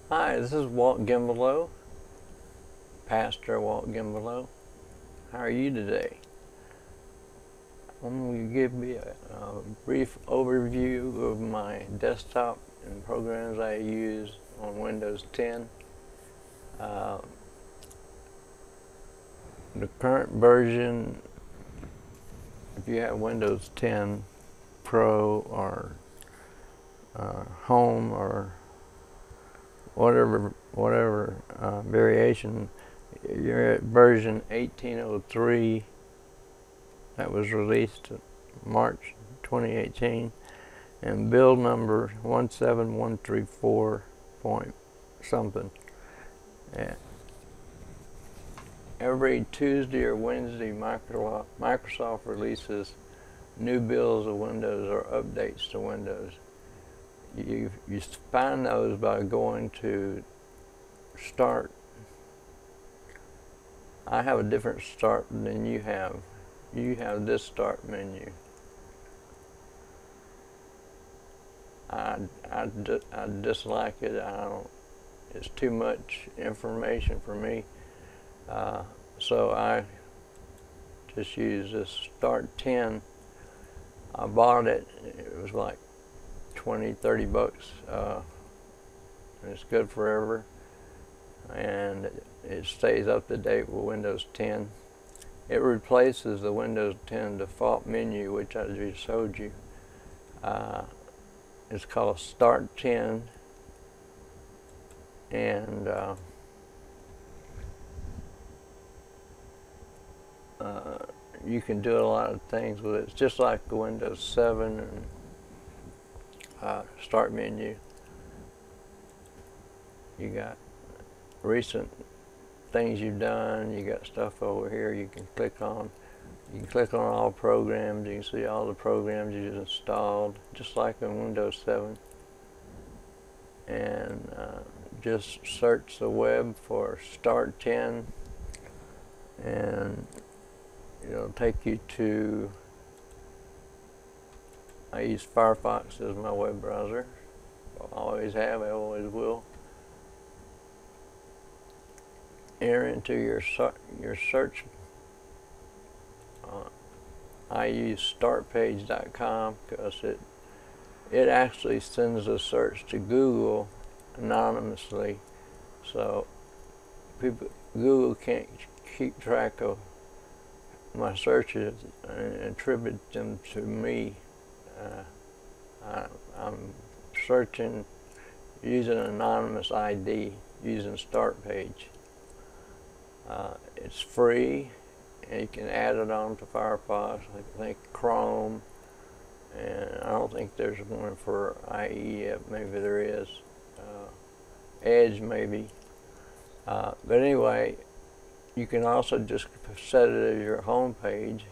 Hi, this is Walt Gimbalow, Pastor Walt Gimbalow. How are you today? I'm going to give you a brief overview of my desktop and programs I use on Windows 10. The current version, if you have Windows 10 Pro or Home or whatever variation, you're at version 1803. That was released March 2018, and build number 17134 point something. Yeah. Every Tuesday or Wednesday, Microsoft releases new builds of Windows or updates to Windows. You find those by going to Start. I have a different Start than you have. You have this Start menu. I dislike it. It's too much information for me. So I just use this Start 10. I bought it. It was like 20-30 bucks. And it's good forever. And it stays up to date with Windows 10. It replaces the Windows 10 default menu, which I just showed you. It's called Start 10, and you can do a lot of things with it. It's just like the Windows 7 and Start menu. You got recent things you've done. You got stuff over here you can click on. You can click on all programs. You can see all the programs you've installed, just like in Windows 7. And just search the web for Start 10, and it'll take you to, I use Firefox as my web browser. I always have, I always will. Enter into your search. I use startpage.com because it actually sends a search to Google anonymously, so Google can't keep track of my searches and attribute them to me. I'm searching using an anonymous ID using Startpage. It's free, and you can add it on to Firefox. I think Chrome, and I don't think there's one for IE yet. Maybe there is. Edge maybe. But anyway, you can also just set it as your home page.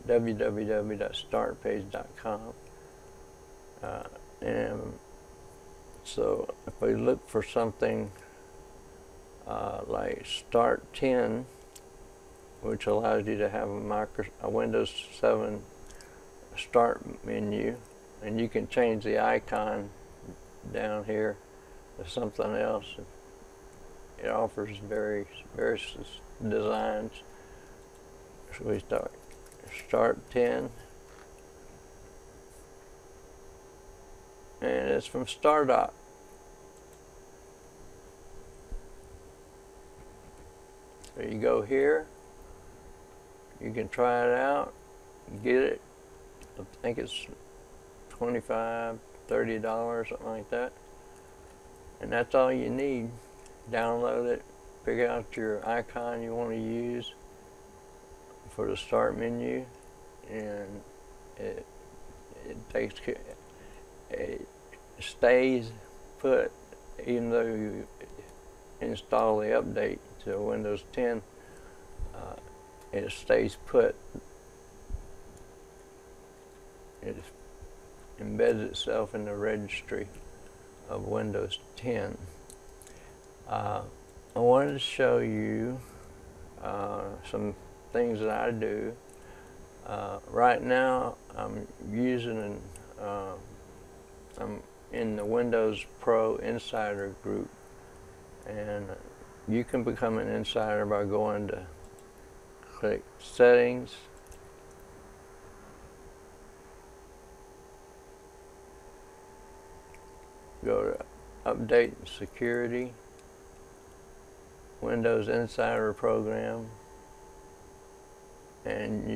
www.startpage.com. And so if we look for something like Start 10, which allows you to have a Windows 7 Start menu, and you can change the icon down here to something else. It offers various designs. So we Start 10, and it's from Stardot. So you go here, you can try it out, get it. I think it's $25, $30, something like that. And that's all you need. Download it, pick out your icon you want to use for the Start menu, and it stays put even though you install the update to Windows 10. It stays put. It embeds itself in the registry of Windows 10. I wanted to show you some things that I do. Right now I'm using I'm in the Windows Pro Insider group, and you can become an insider by going to click Settings, go to Update and Security, Windows Insider Program, and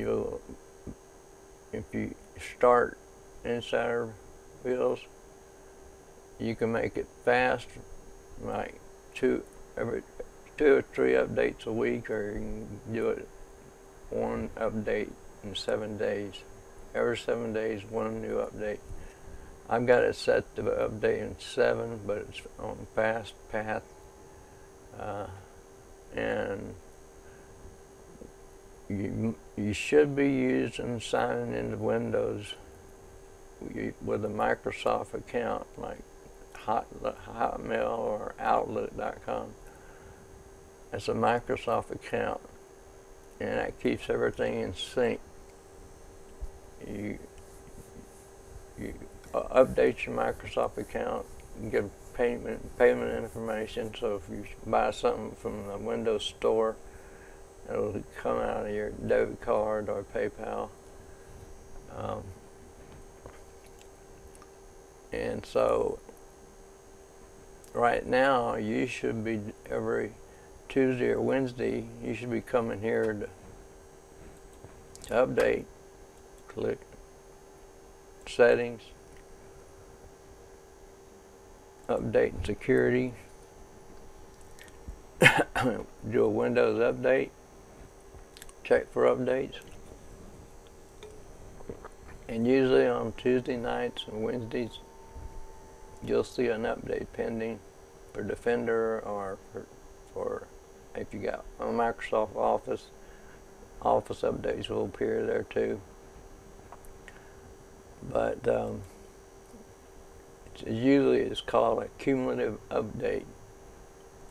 if you start Insider builds, you can make it fast, like every 2 or 3 updates a week, or you can do it 1 update in 7 days. Every 7 days, 1 new update. I've got it set to update in 7, but it's on fast path, and you should be using signing into Windows with a Microsoft account, like Hotmail or Outlook.com. It's a Microsoft account, and that keeps everything in sync. You update your Microsoft account, you get payment information, so if you buy something from the Windows Store, it'll come out of your debit card or PayPal. And so right now you should be, every Tuesday or Wednesday, you should be coming here to update. Click Settings, Update and Security, do a Windows update, check for updates, and usually on Tuesday nights and Wednesdays you'll see an update pending for Defender, or for if you got a Microsoft Office updates will appear there too. But usually it's called a cumulative update,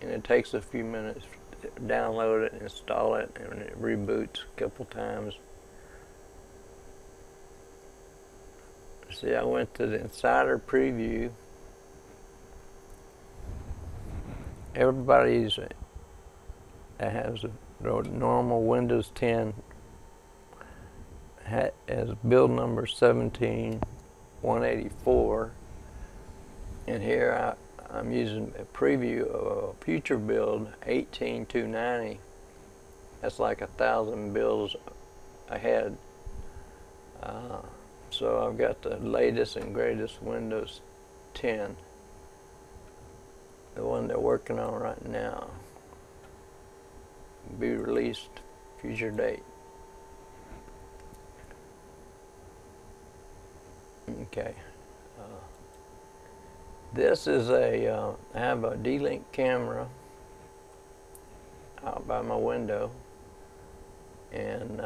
and it takes a few minutes to download it, install it, and it reboots a couple times. See, I went to the Insider Preview. Everybody's that has a normal Windows 10 has build number 17184, and here I'm using a preview of a future build 18290. That's like 1,000 builds ahead. So I've got the latest and greatest Windows 10, the one they're working on right now. Be released future date. Okay. This is I have a D-Link camera out by my window, and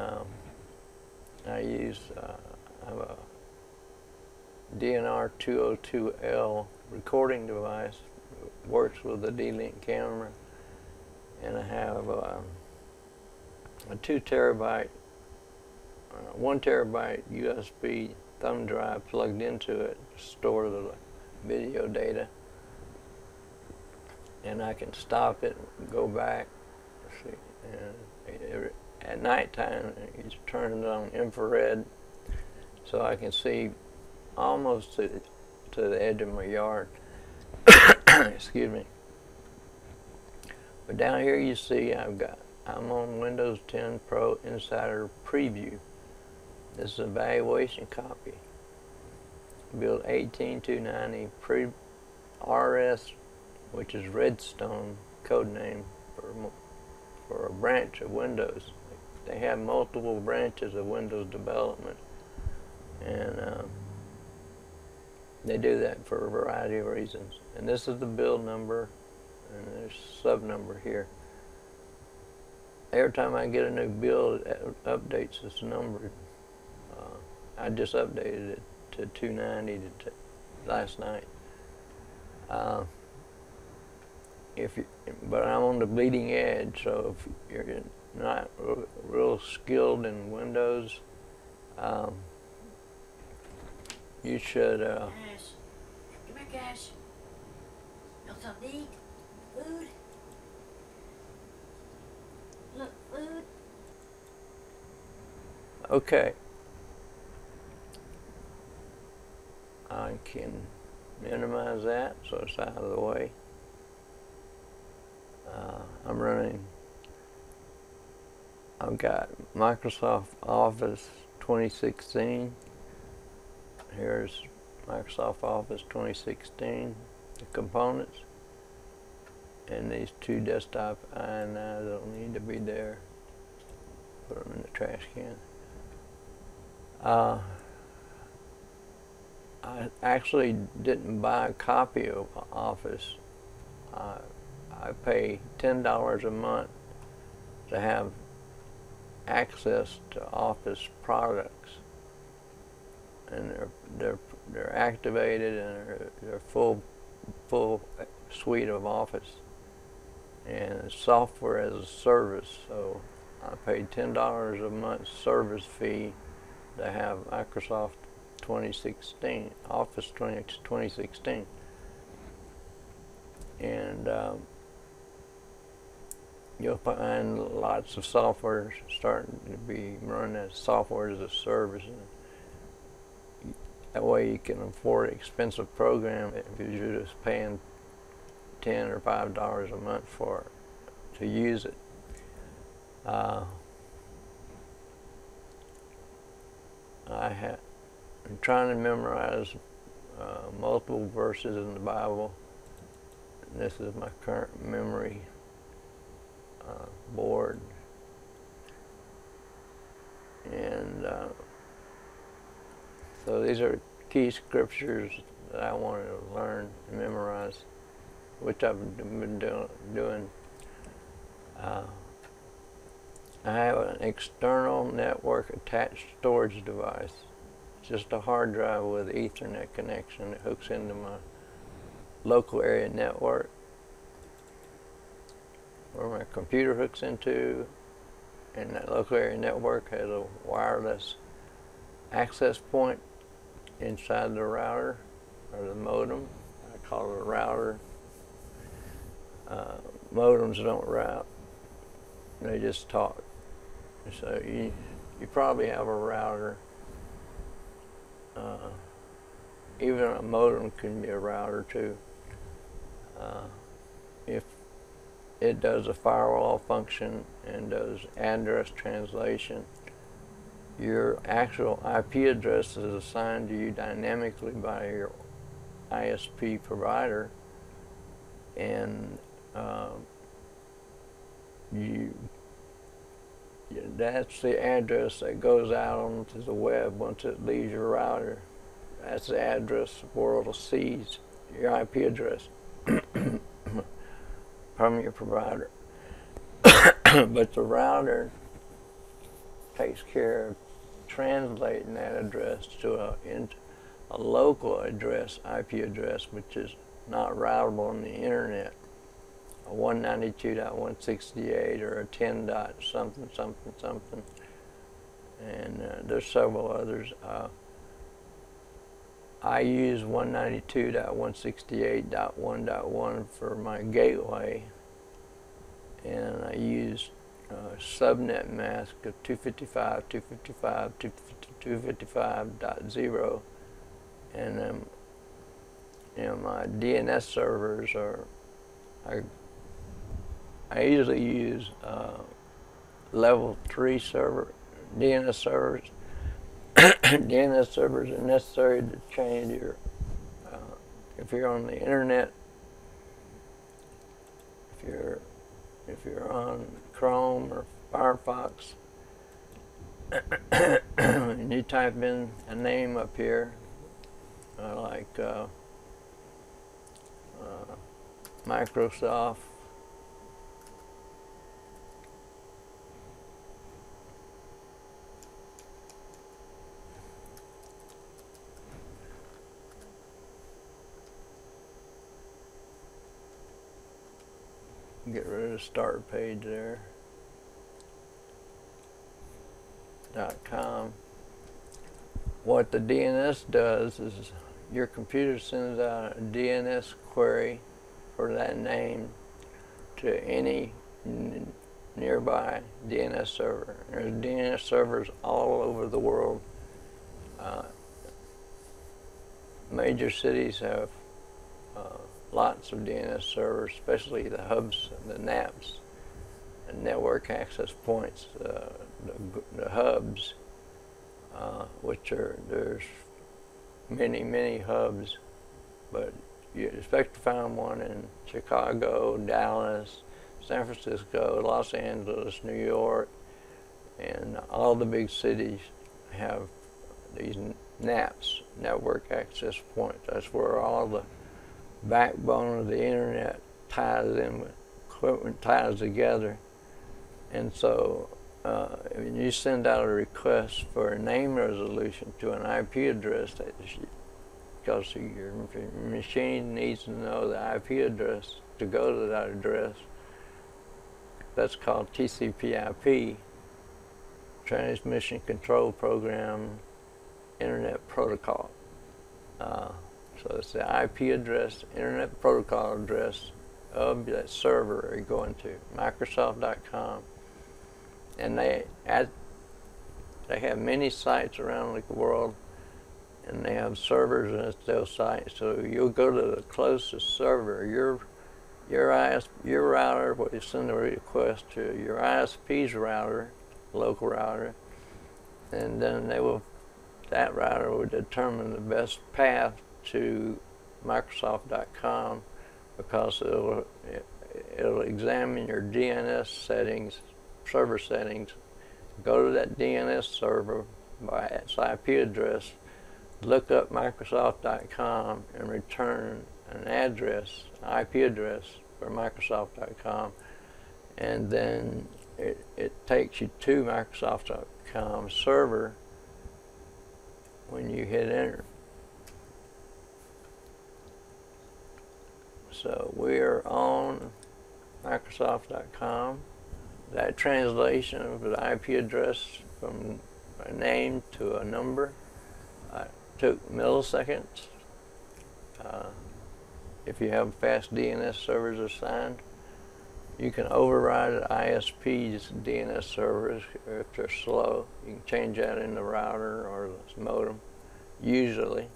I have a DNR 202L recording device. Works with the D-Link camera, and I have a 2 terabyte, 1 terabyte USB thumb drive plugged into it to store the video data, and I can stop it and go back. See, and at nighttime it's turned on infrared, so I can see almost to the edge of my yard. Excuse me. But down here you see I'm on Windows 10 Pro Insider Preview. This is an evaluation copy. Build 18290 RS, which is Redstone code name for a branch of Windows. They have multiple branches of Windows development, and they do that for a variety of reasons. And this is the build number, and there's sub number here. Every time I get a new build, it updates this number. I just updated it to 290 last night. But I'm on the bleeding edge, so if you're not real skilled in Windows, you should Cash? You want something to eat? Food? Look, food? Okay. I can minimize that so it's out of the way. I'm running, I've got Microsoft Office 2016. Here's Microsoft Office 2016, the components, and these two desktop I9s don't need to be there. Put them in the trash can. I actually didn't buy a copy of Office. I pay $10 a month to have access to Office products, and they're activated and they're full suite of Office, and it's software as a service. So I paid $10 a month service fee to have Microsoft 2016, Office 2016, and you'll find lots of software starting to be run as software as a service. And that way you can afford an expensive program if you're just paying $10 or $5 a month for it, to use it. I'm trying to memorize multiple verses in the Bible. And this is my current memory board, and so these are key scriptures that I wanted to learn and memorize, which I've been doing. I have an external network attached storage device. It's just a hard drive with an Ethernet connection that hooks into my local area network, where my computer hooks into, and that local area network has a wireless access point inside the router, or the modem. I call it a router. Modems don't route, they just talk. So you probably have a router. Even a modem can be a router too. If it does a firewall function and does address translation, your actual IP address is assigned to you dynamically by your ISP provider, and that's the address that goes out onto the web once it leaves your router. That's the address the world sees, your IP address from your provider. But the router takes care of translating that address to a local address, IP address, which is not routable on the internet. A 192.168 or a 10. Something something something, and there's several others. I use 192.168.1.1 for my gateway, and I use subnet mask of 255.255.255.0, and then my DNS servers are. I usually use level 3 DNS servers. DNS servers are necessary to change your, if you're on the internet, if you're on Chrome or Firefox, and you type in a name up here, like Microsoft, get rid of the start page there. .com. What the DNS does is your computer sends out a DNS query for that name to any nearby DNS server. There's DNS servers all over the world. Major cities have lots of DNS servers, especially the hubs, the NAPs, and network access points, the hubs, which there's many hubs, but you expect to find one in Chicago, Dallas, San Francisco, Los Angeles, New York, and all the big cities have these NAPs, network access points. That's where all the backbone of the internet ties in, equipment ties together. And so when you send out a request for a name resolution to an IP address, because your machine needs to know the IP address to go to that address, that's called TCP/IP, Transmission Control Program Internet Protocol. So it's the IP address, Internet Protocol address of that server you're going to, Microsoft.com. And they have many sites around the world, and they have servers at those sites. So you'll go to the closest server, your router, what you send a request to, your ISP's router, local router, and then that router will determine the best path to Microsoft.com, because it'll examine your DNS settings, server settings, go to that DNS server by its IP address, look up Microsoft.com, and return an address, IP address for Microsoft.com, and then it takes you to Microsoft.com server when you hit enter. So we're on Microsoft.com. That translation of the IP address from a name to a number took milliseconds. If you have fast DNS servers assigned, you can override an ISP's DNS servers if they're slow. You can change that in the router or the modem, usually.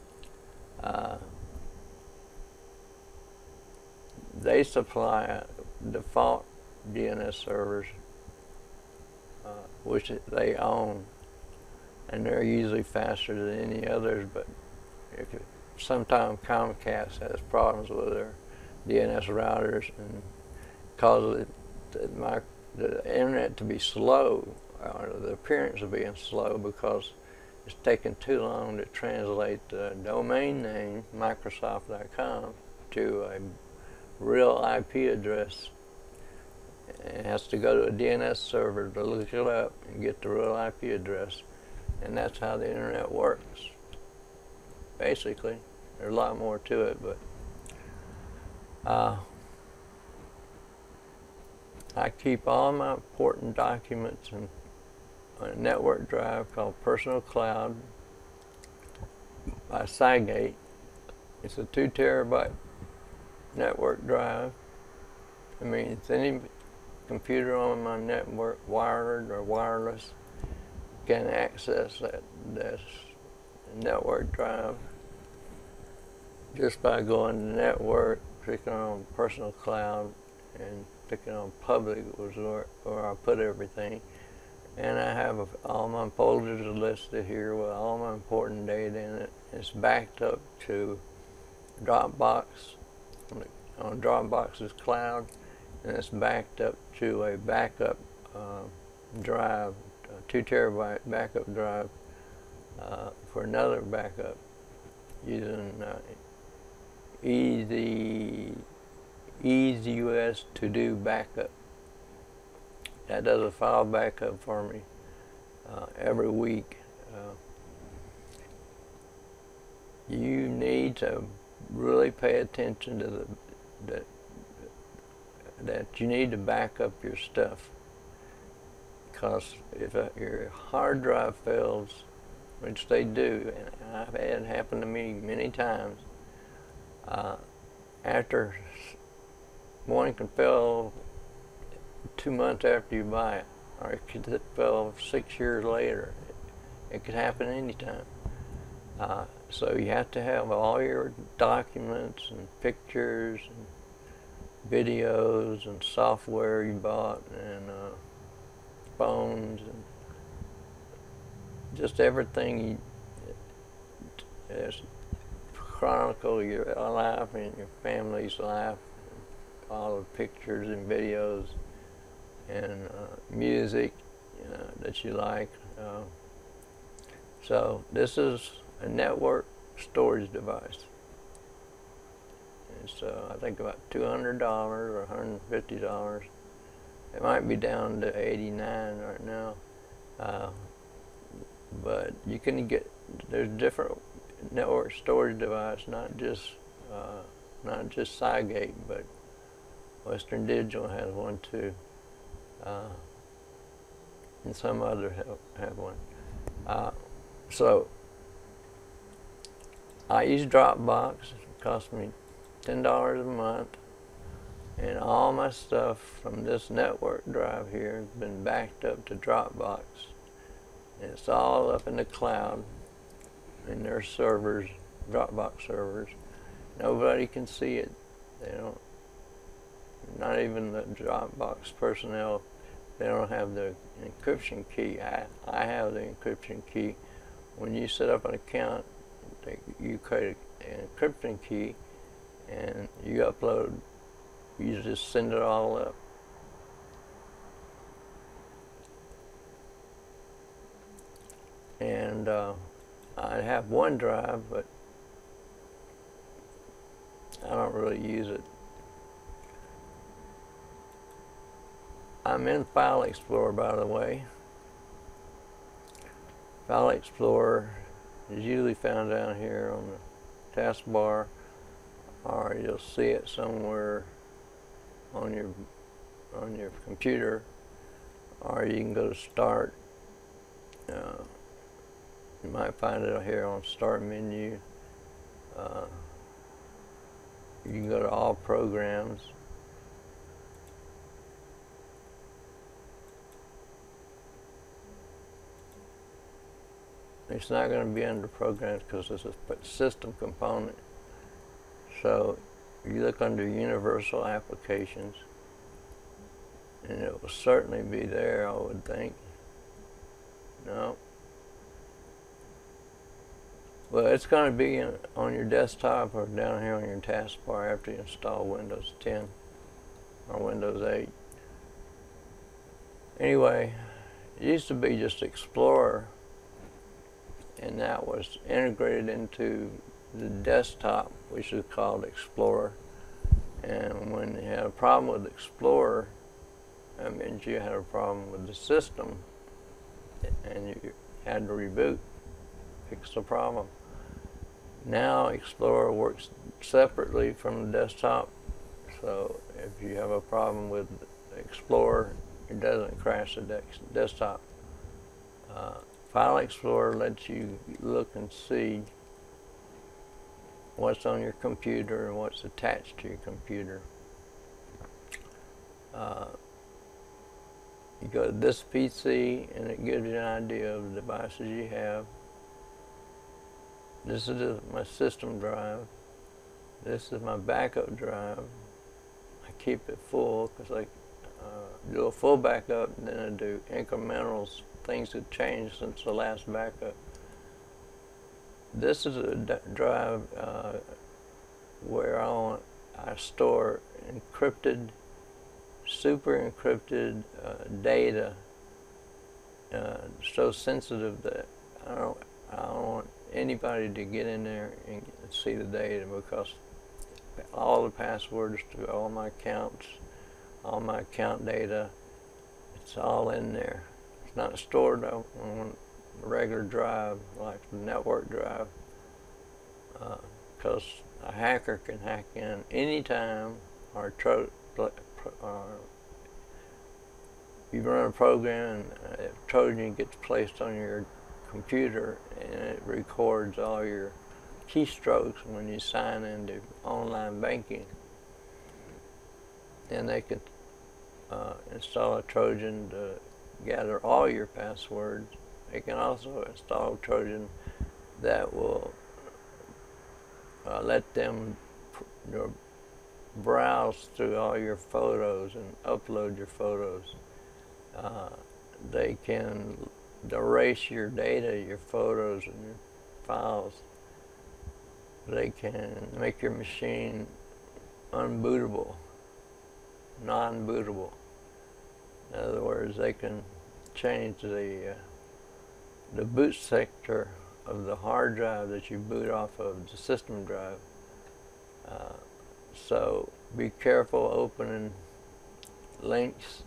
They supply default DNS servers, which they own, and they're usually faster than any others, but sometimes Comcast has problems with their DNS routers and causes the internet to be slow, or the appearance of being slow, because it's taking too long to translate the domain name Microsoft.com to a real IP address. It has to go to a DNS server to look it up and get the real IP address, and that's how the internet works. Basically, there's a lot more to it, but I keep all my important documents in a network drive called Personal Cloud by Seagate. It's a 2 terabyte network drive. I mean, it's any computer on my network, wired or wireless, can access that network drive just by going to network, clicking on Personal Cloud, and clicking on public was where I put everything. And I have all my folders listed here with all my important data in it. It's backed up to Dropbox on Dropbox's cloud, and it's backed up to a backup drive, a 2 terabyte backup drive for another backup using EasyUS to do backup. That does a file backup for me every week. You need to really pay attention to that you need to back up your stuff, because if your hard drive fails which they do, and I've had it happen to me many times. After one can fail 2 months after you buy it, or it could fail 6 years later. It could happen anytime. So you have to have all your documents and pictures and videos and software you bought and phones and just everything chronicle your life and your family's life, all the pictures and videos and music that you like. So this is a network storage device. It's I think about $200 or $150. It might be down to $89 right now. But you can get, there's different network storage device, not just Seagate, but Western Digital has one too, and some others have one. So I use Dropbox. It costs me $10 a month, and all my stuff from this network drive here has been backed up to Dropbox. And it's all up in the cloud in their servers, Dropbox servers. Nobody can see it. They don't, not even the Dropbox personnel, they don't have the encryption key. I have the encryption key. When you set up an account, you create an encryption key and you upload, you just send it all up. And I have OneDrive, but I don't really use it. I'm in File Explorer, by the way. File Explorer is usually found down here on the taskbar, or you'll see it somewhere on your computer, or you can go to Start. You might find it here on Start menu. You can go to All Programs. It's not going to be under Programs because it's a system component. So you look under Universal Applications, and it will certainly be there, I would think. No. Well, it's going to be on your desktop or down here on your taskbar after you install Windows 10 or Windows 8. Anyway, it used to be just Explorer, and that was integrated into the desktop, which is called Explorer. And when you had a problem with Explorer, that means you had a problem with the system, and you had to reboot, fix the problem. Now Explorer works separately from the desktop, so if you have a problem with Explorer, it doesn't crash the desktop. File Explorer lets you look and see what's on your computer and what's attached to your computer. You go to this PC and it gives you an idea of the devices you have. This is my system drive. This is my backup drive. I keep it full because I do a full backup and then I do incrementals. Things have changed since the last backup. This is a drive where I store encrypted, super encrypted data, so sensitive that I don't want anybody to get in there and see the data, because all the passwords to all my accounts, all my account data, it's all in there. It's not stored on a regular drive like the network drive, because a hacker can hack in anytime, or you run a program and a Trojan gets placed on your computer, and it records all your keystrokes when you sign into online banking. And they could install a Trojan to gather all your passwords. They can also install a Trojan that will let them browse through all your photos and upload your photos. They can erase your data, your photos and your files. They can make your machine unbootable, non-bootable. In other words, they can change the boot sector of the hard drive that you boot off of, the system drive. So be careful opening links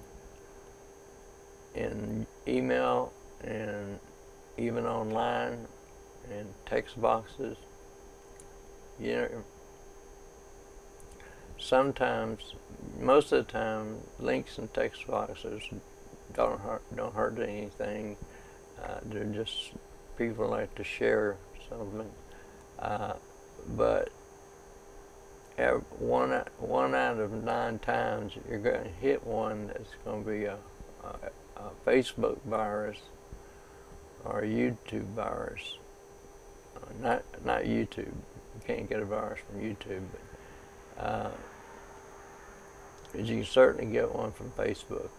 in email and even online and text boxes. You know, sometimes, most of the time, links and text boxes don't hurt anything. They're just, people like to share something. But one out of 9 times you're going to hit one that's going to be a Facebook virus or a YouTube virus. Not YouTube. You can't get a virus from YouTube, but you can certainly get one from Facebook.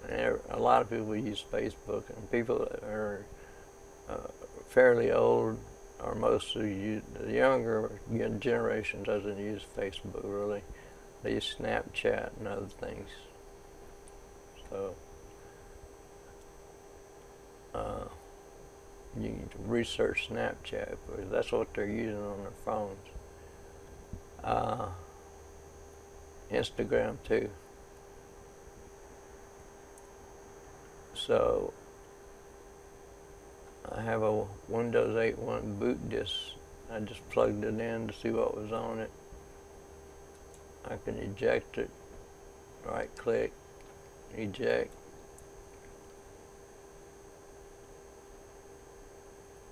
And a lot of people use Facebook, and people that are fairly old, or most of the younger generation doesn't use Facebook really. They use Snapchat and other things. So you need to research Snapchat, because that's what they're using on their phones. Instagram too. So I have a Windows 8.1 boot disk. I just plugged it in to see what was on it. I can eject it, right click, eject.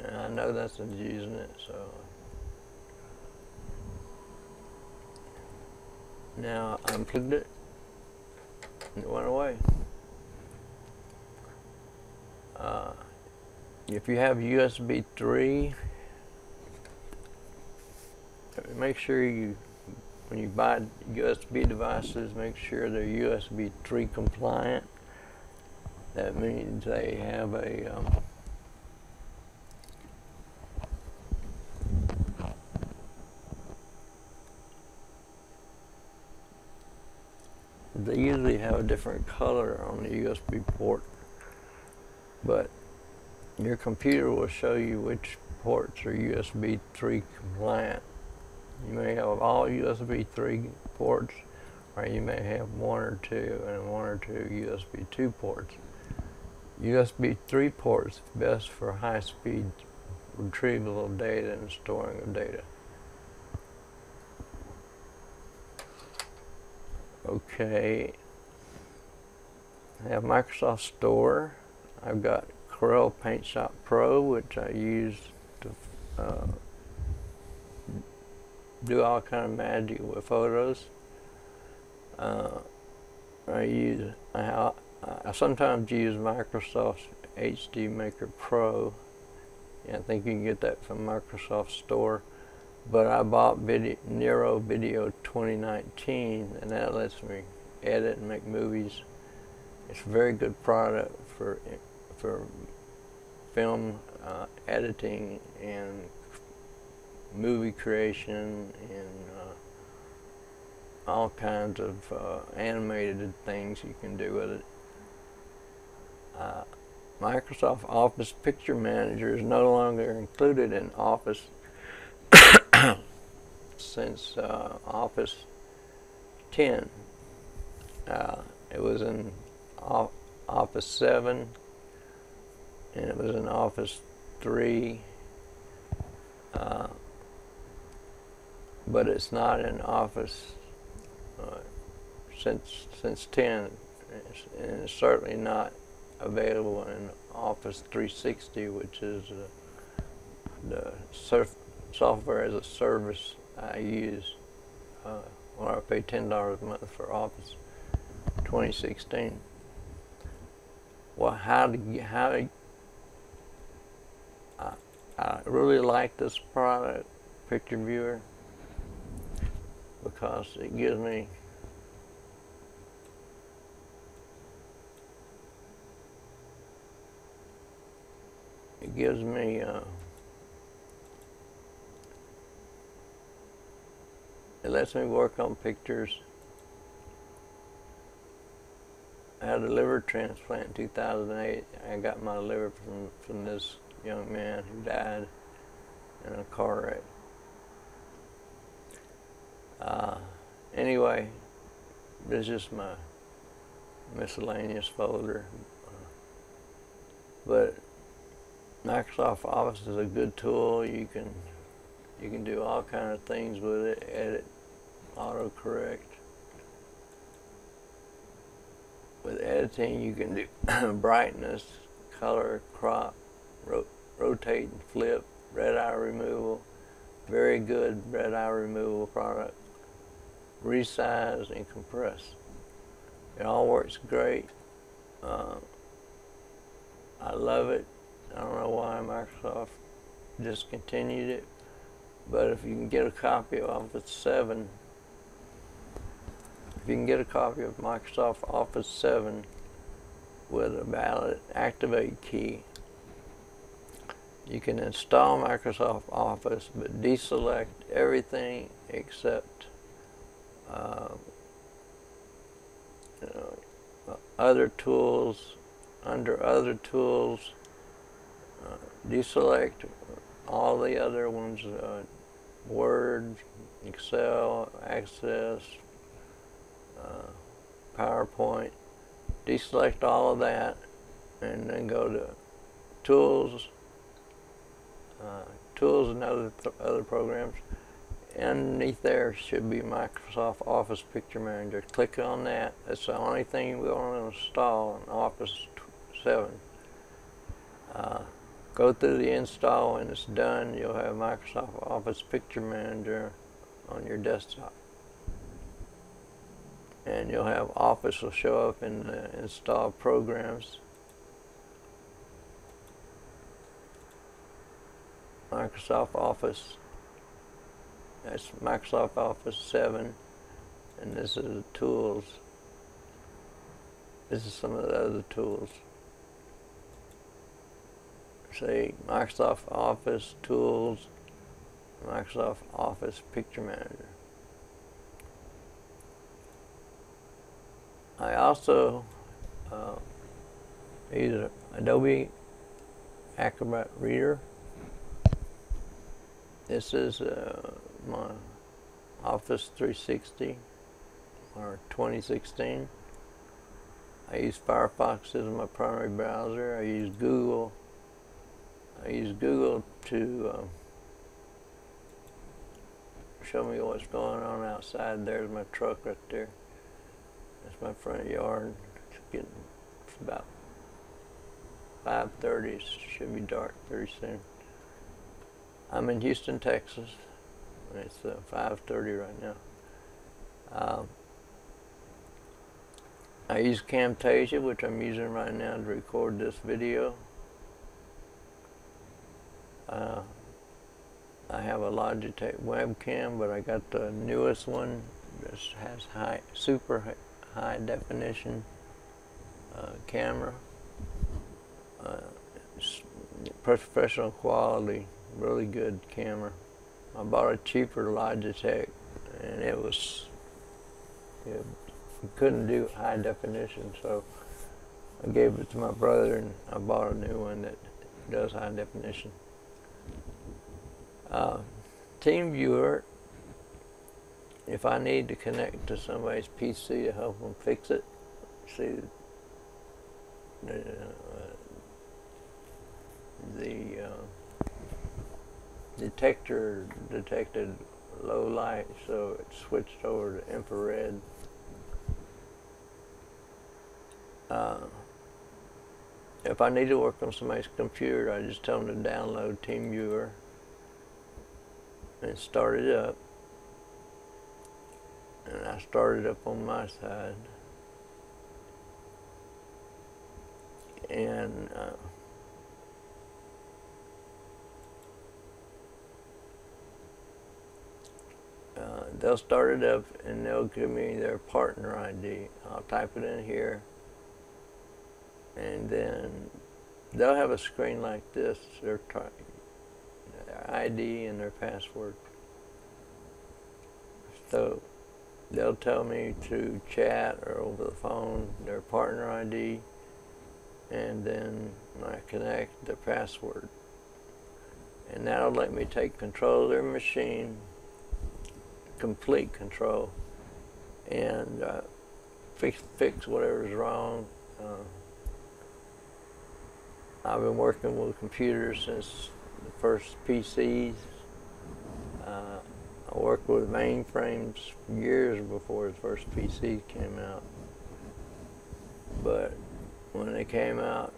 And I know that's using it, so. Now I unplugged it, and it went away. If you have USB 3, make sure when you buy USB devices, make sure they're USB 3 compliant. That means they have they usually have a different color on the USB port, but your computer will show you which ports are USB 3 compliant. You may have all USB 3 ports, or you may have 1 or 2 and 1 or 2 USB 2 ports. USB 3 ports best for high-speed retrieval of data and storing of data. Okay, I have Microsoft Store. I've got Corel Paint Shop Pro, which I use to do all kind of magic with photos. I sometimes use Microsoft HD Maker Pro. I think you can get that from Microsoft Store. But I bought Nero Video 2019, and that lets me edit and make movies. It's a very good product for film editing and movie creation and all kinds of animated things you can do with it. Microsoft Office Picture Manager is no longer included in Office since Office 10. It was in Office 7, and it was in Office 3, but it's not in Office since 10, and it's certainly not available in Office 360, which is the software as a service I use when I pay $10 a month for Office 2016. Well, I really like this product, Picture Viewer, because it gives me it lets me work on pictures. I had a liver transplant in 2008. I got my liver from this young man who died in a car wreck. Anyway, this is just my miscellaneous folder. But Microsoft Office is a good tool. You can do all kind of things with it. Edit, autocorrect. With editing, you can do brightness, color, crop, rotate and flip, red eye removal. Very good red eye removal product. Resize and compress. It all works great. I love it. I don't know why Microsoft discontinued it, but if you can get a copy of Office 7, if you can get a copy of Microsoft Office 7 with a valid activate key, you can install Microsoft Office but deselect everything except other tools. Under other tools, deselect all the other ones, Word, Excel, Access, PowerPoint. Deselect all of that and then go to Tools, Tools and other programs. Underneath there should be Microsoft Office Picture Manager. Click on that. That's the only thing you want to install in Office 7. Go through the install. When it's done, you'll have Microsoft Office Picture Manager on your desktop. And you'll have Office will show up in the installed programs. Microsoft Office. That's Microsoft Office 7. And this is the tools. This is some of the other tools. Say Microsoft Office Tools, Microsoft Office Picture Manager. I also use Adobe Acrobat Reader. This is my Office 360 or 2016. I use Firefox as my primary browser. I use Google. To show me what's going on outside. There's my truck right there. That's my front yard. It's about 5:30. It should be dark pretty soon. I'm in Houston, Texas. It's 5:30 right now. I use Camtasia, which I'm using right now to record this video. I have a Logitech webcam, but I got the newest one. This has super high definition camera. It's professional quality, really good camera. I bought a cheaper Logitech, and it couldn't do high definition, so I gave it to my brother, and I bought a new one that does high definition. TeamViewer, if I need to connect to somebody's PC to help them fix it, see the detector detected low light, so it switched over to infrared. if I need to work on somebody's computer, I just tell them to download TeamViewer and start it up. And I start it up on my side. And they'll start it up and they'll give me their partner ID. I'll type it in here, and then they'll have a screen like this, their ID and their password. So they'll tell me to chat or over the phone their partner ID, and then I connect the password. And that'll let me take control of their machine, complete control, and fix whatever's wrong. I've been working with computers since the first PCs. I worked with mainframes years before the first PC came out. But when they came out,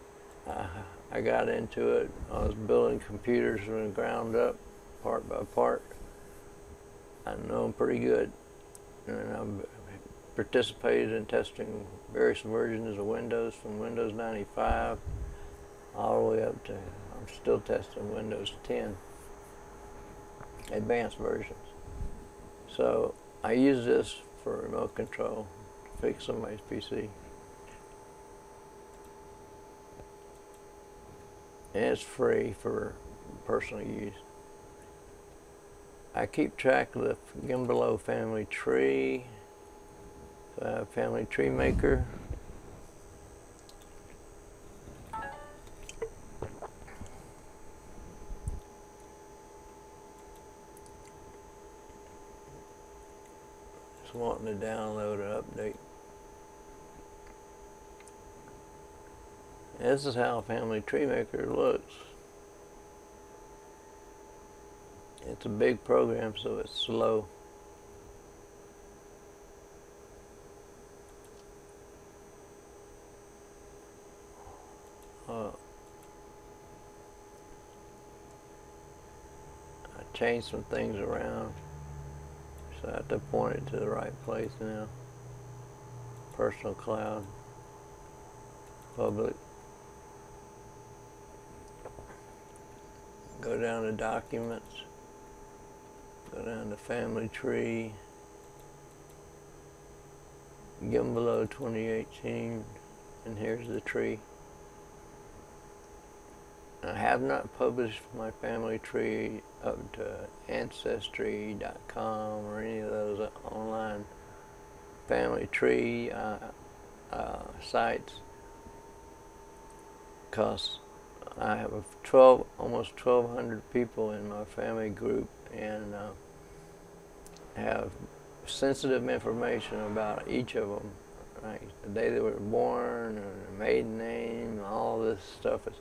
I got into it. I was building computers from the ground up, part by part. I know them pretty good, and I've participated in testing various versions of Windows, from Windows 95 all the way up to, I'm still testing Windows 10 advanced versions. So I use this for remote control to fix somebody's PC. And it's free for personal use. I keep track of the Gimbalo family tree. So I have Family Tree Maker. Just wanting to download an update. This is how Family Tree Maker looks. It's a big program, so it's slow. I changed some things around, so I have to point it to the right place now. Personal cloud, public. Go down to documents. Go down to Family Tree, Gimbalo 2018, and here's the tree. I have not published my family tree up to Ancestry.com or any of those online family tree sites, because I have almost 1,200 people in my family group, and have sensitive information about each of them, right? The day they were born, and the maiden name, all this stuff is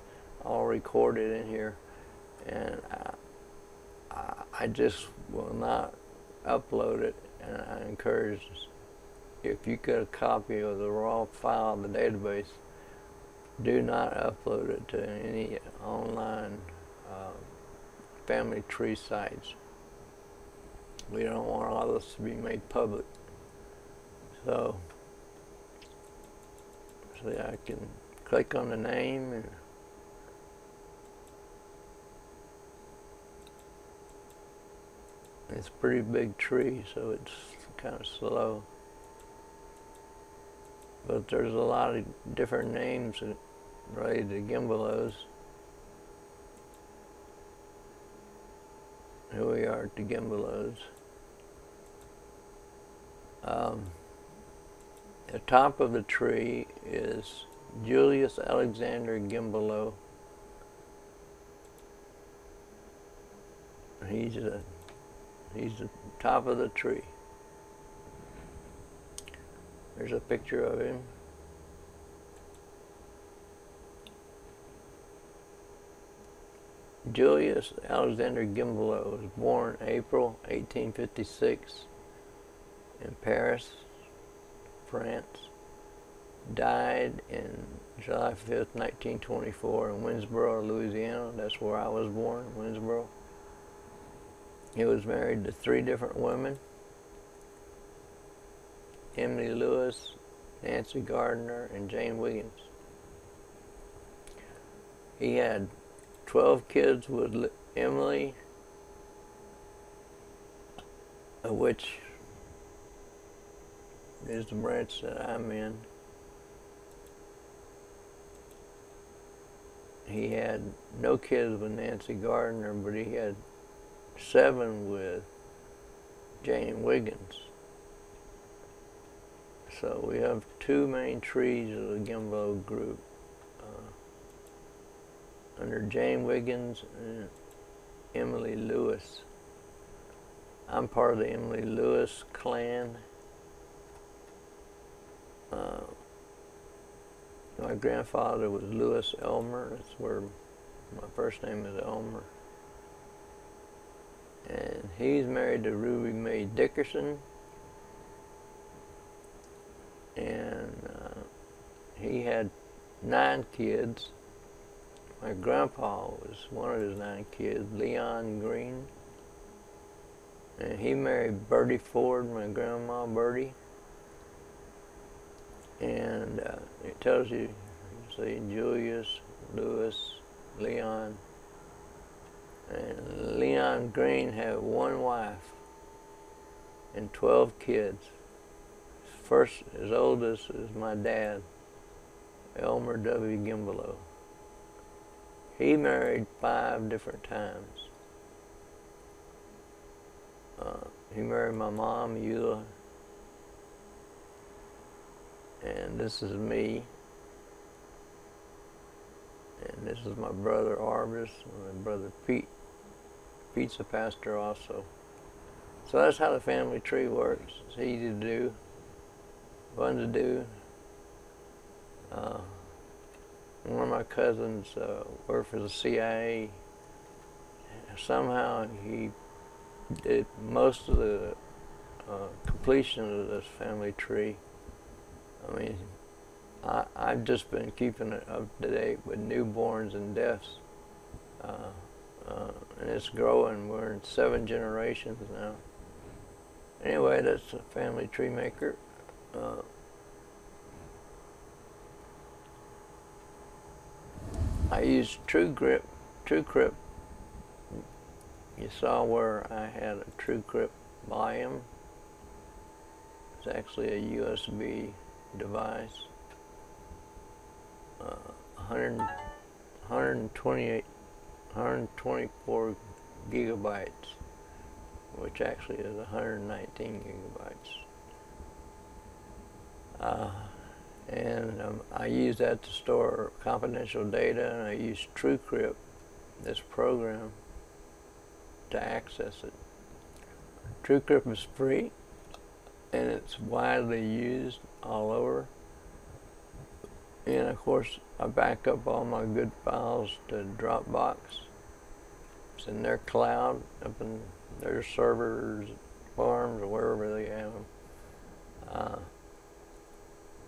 all recorded in here, and I just will not upload it. And I encourage, if you get a copy of the raw file of the database, do not upload it to any online family tree sites. We don't want all this to be made public. So I can click on the name, and it's a pretty big tree, so it's kind of slow. But there's a lot of different names related to Gimbalos. Here we are at the Gimbalos. The top of the tree is Julius Alexander Gimbalo. He's the top of the tree. There's a picture of him. Julius Alexander Gimbalo was born April 1856 in Paris, France. died in July 5th, 1924 in Winsboro, Louisiana. That's where I was born, Winsboro. He was married to 3 different women: Emily Lewis, Nancy Gardner, and Jane Wiggins. He had 12 kids with Emily, of which is the branch that I'm in. He had no kids with Nancy Gardner, but he had 7 with Jane Wiggins. So we have 2 main trees of the Gimbelot group. Under Jane Wiggins and Emily Lewis. I'm part of the Emily Lewis clan. My grandfather was Lewis Elmer. That's where my first name is Elmer. And he's married to Ruby Mae Dickerson. And he had 9 kids. My grandpa was one of his 9 kids, Leon Green. And he married Bertie Ford, my grandma Bertie. And it tells you, see, Julius, Lewis, Leon. And Leon Green had 1 wife and 12 kids. His oldest is my dad, Elmer W. Gimbelot. He married 5 different times. He married my mom, Eula, and this is me, and this is my brother Arvis, and my brother Pete. Pete's a pastor also. So that's how the family tree works. It's easy to do, fun to do. One of my cousins worked for the CIA. Somehow he did most of the completion of this family tree. I mean, I've just been keeping it up to date with newborns and deaths. And it's growing. We're in 7 generations now. Anyway, that's a family tree maker. I use TrueCrypt. You saw where I had a TrueCrypt volume. It's actually a USB device. 124 gigabytes, which actually is 119 gigabytes. And I use that to store confidential data, and I use TrueCrypt, this program, to access it. TrueCrypt is free, and it's widely used all over. And of course, I back up all my good files to Dropbox. It's in their cloud, up in their servers, farms, or wherever they have them.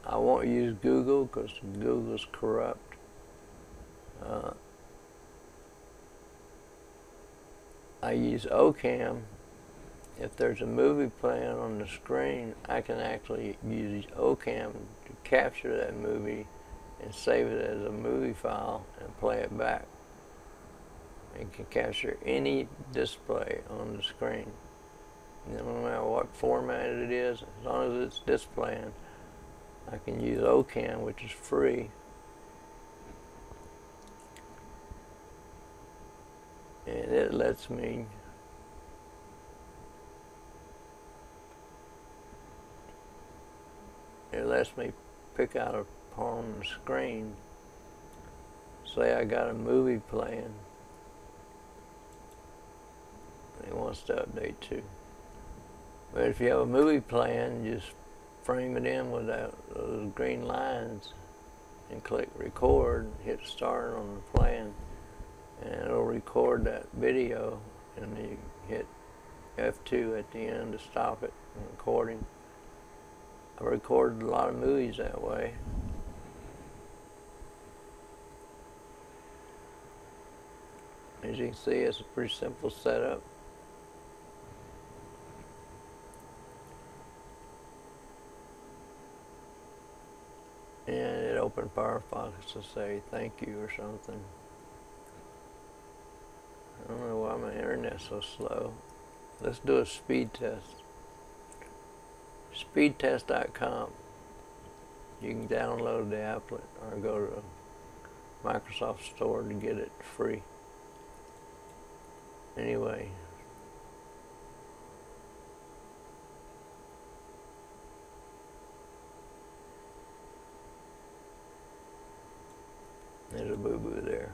I won't use Google because Google's corrupt. I use Ocam. If there's a movie playing on the screen, I can actually use Ocam to capture that movie and save it as a movie file and play it back. It can capture any display on the screen. No matter what format it is, as long as it's displaying, I can use Ocam, which is free. And it lets me pick out a part on the screen. Say I got a movie playing, it wants to update too. But if you have a movie playing, just frame it in with those green lines and click record, hit start on the plan, and it'll record that video, and you hit F2 at the end to stop it from recording. I recorded a lot of movies that way. As you can see, it's a pretty simple setup. And it opened Firefox to say thank you or something. I don't know why my internet's so slow. Let's do a speed test. Speedtest.com. You can download the applet or go to Microsoft Store to get it free. Anyway. There's a boo-boo there.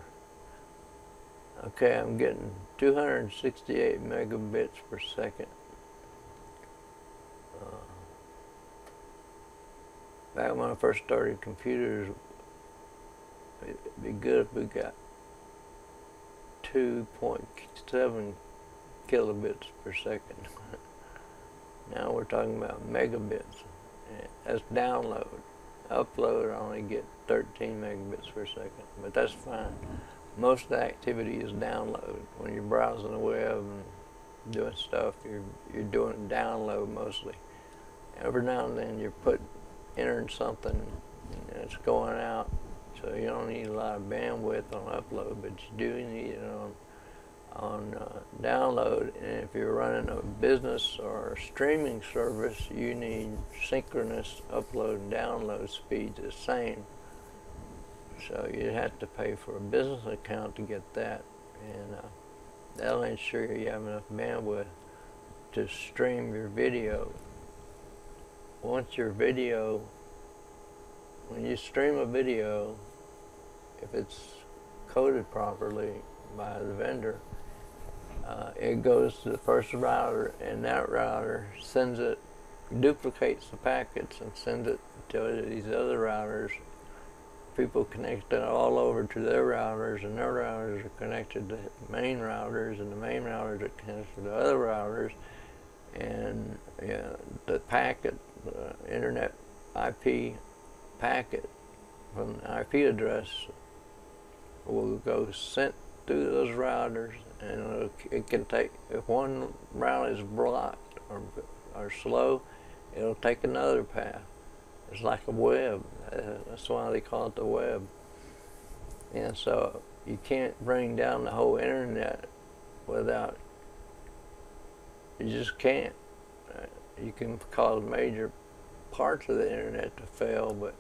Okay, I'm getting 268 megabits per second. Back when I first started computers, it'd be good if we got 2.7 kilobits per second. Now we're talking about megabits. That's download. Upload, I only get 13 megabits per second, but that's fine. Most of the activity is download. When you're browsing the web and doing stuff, you're doing download mostly. Every now and then you're entering something and it's going out, so you don't need a lot of bandwidth on upload, but you do need it on download. And if you're running a business or a streaming service, you need synchronous upload and download speeds the same. So you have to pay for a business account to get that, and that'll ensure you have enough bandwidth to stream your video. Once your video, when you stream a video, if it's coded properly by the vendor, it goes to the first router, and that router sends it, duplicates the packets and sends it to these other routers. People connect it all over to their routers, and their routers are connected to main routers, and the main routers are connected to other routers, and the packet, the internet IP packet from the IP address will go sent through those routers, and it can take, if one route is blocked or slow, it'll take another path. It's like a web. That's why they call it the web. And so you can't bring down the whole internet without, you just can't. You can cause major parts of the internet to fail, but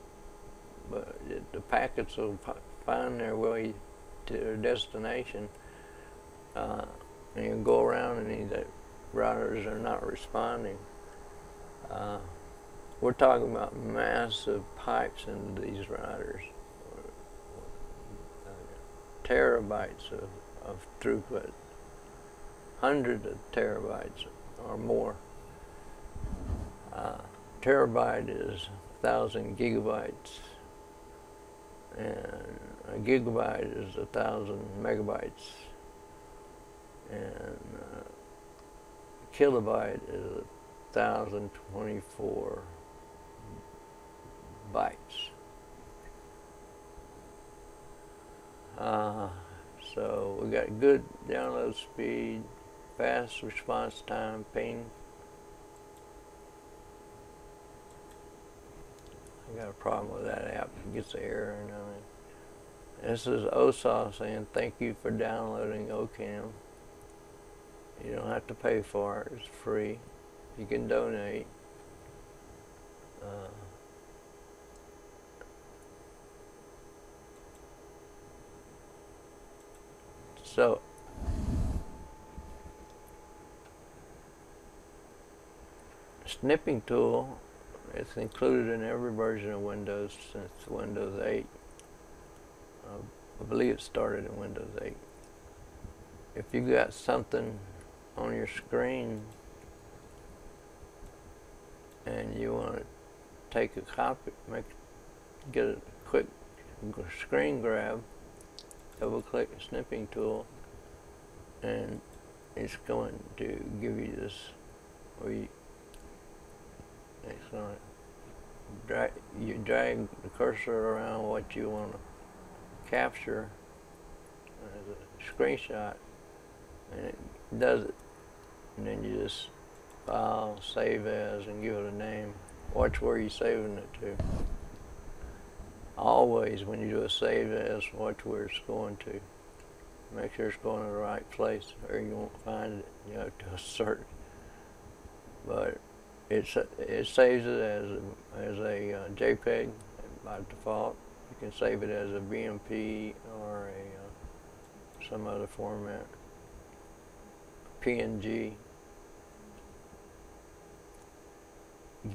the packets will find their way to their destination. And you can go around and these routers are not responding. We're talking about massive pipes into these routers, terabytes of throughput, hundreds of terabytes or more. Terabyte is 1,000 gigabytes, and a gigabyte is 1,000 megabytes, and a kilobyte is 1,024 bytes. So we got good download speed, fast response time, ping. I got a problem with that app. It gets an error and everything. This is OSA saying thank you for downloading OCam. You don't have to pay for it. It's free. You can donate. So snipping tool, it's included in every version of Windows since Windows 8. I believe it started in Windows 8. If you got something on your screen and you want to take a copy, get a quick screen grab, double click the snipping tool, and it's going to give you this, it's going to drag the cursor around what you want to capture, as a screenshot, and it does it. And then you just file, save as, and give it a name. Watch where you're saving it to. Always, when you do a save as, watch where it's going to. Make sure it's going to the right place, or you won't find it. You have to search. But it saves it as a JPEG by default. You can save it as a BMP or some other format, PNG,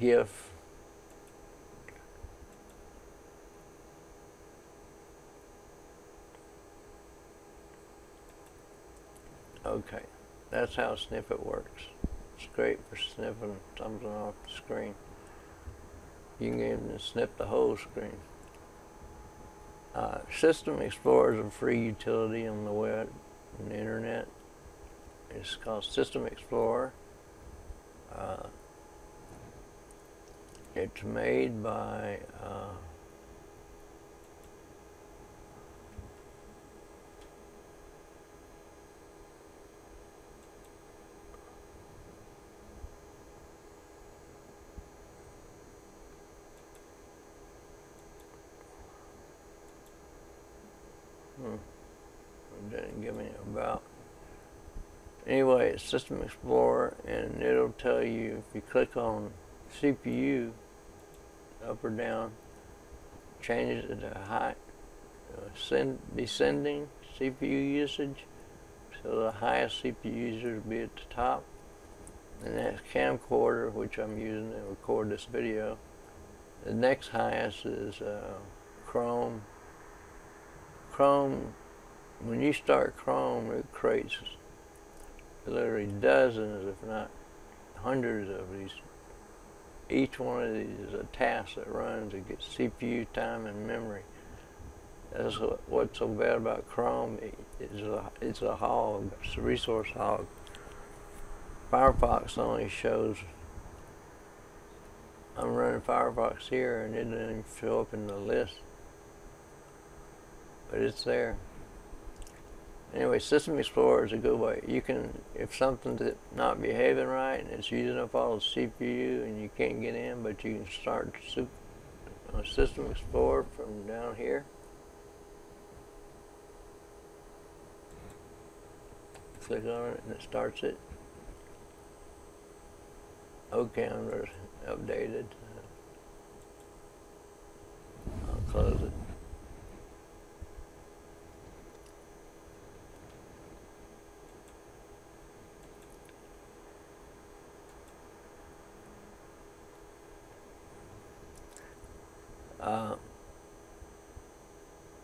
GIF. Okay, that's how Snippet works. It's great for snipping something off the screen. You can even snip the whole screen. System Explorer is a free utility on the web and the internet. It's called System Explorer. It's made by it didn't give me about. Anyway, it's System Explorer, and it'll tell you if you click on CPU, up or down, changes it to high, descending CPU usage. So the highest CPU users will be at the top. The next camcorder, which I'm using to record this video. The next highest is Chrome. Chrome, when you start Chrome, it creates literally dozens, if not hundreds of these. Each one of these is a task that runs to get CPU time and memory. That's what's so bad about Chrome. It's a hog. It's a resource hog. Firefox only shows. I'm running Firefox here, and it doesn't even show up in the list. But it's there. Anyway, System Explorer is a good way. You can, if something's not behaving right and it's using up all the CPU and you can't get in, but you can start System Explorer from down here. Click on it and it starts it. OCamera's updated. I'll close it.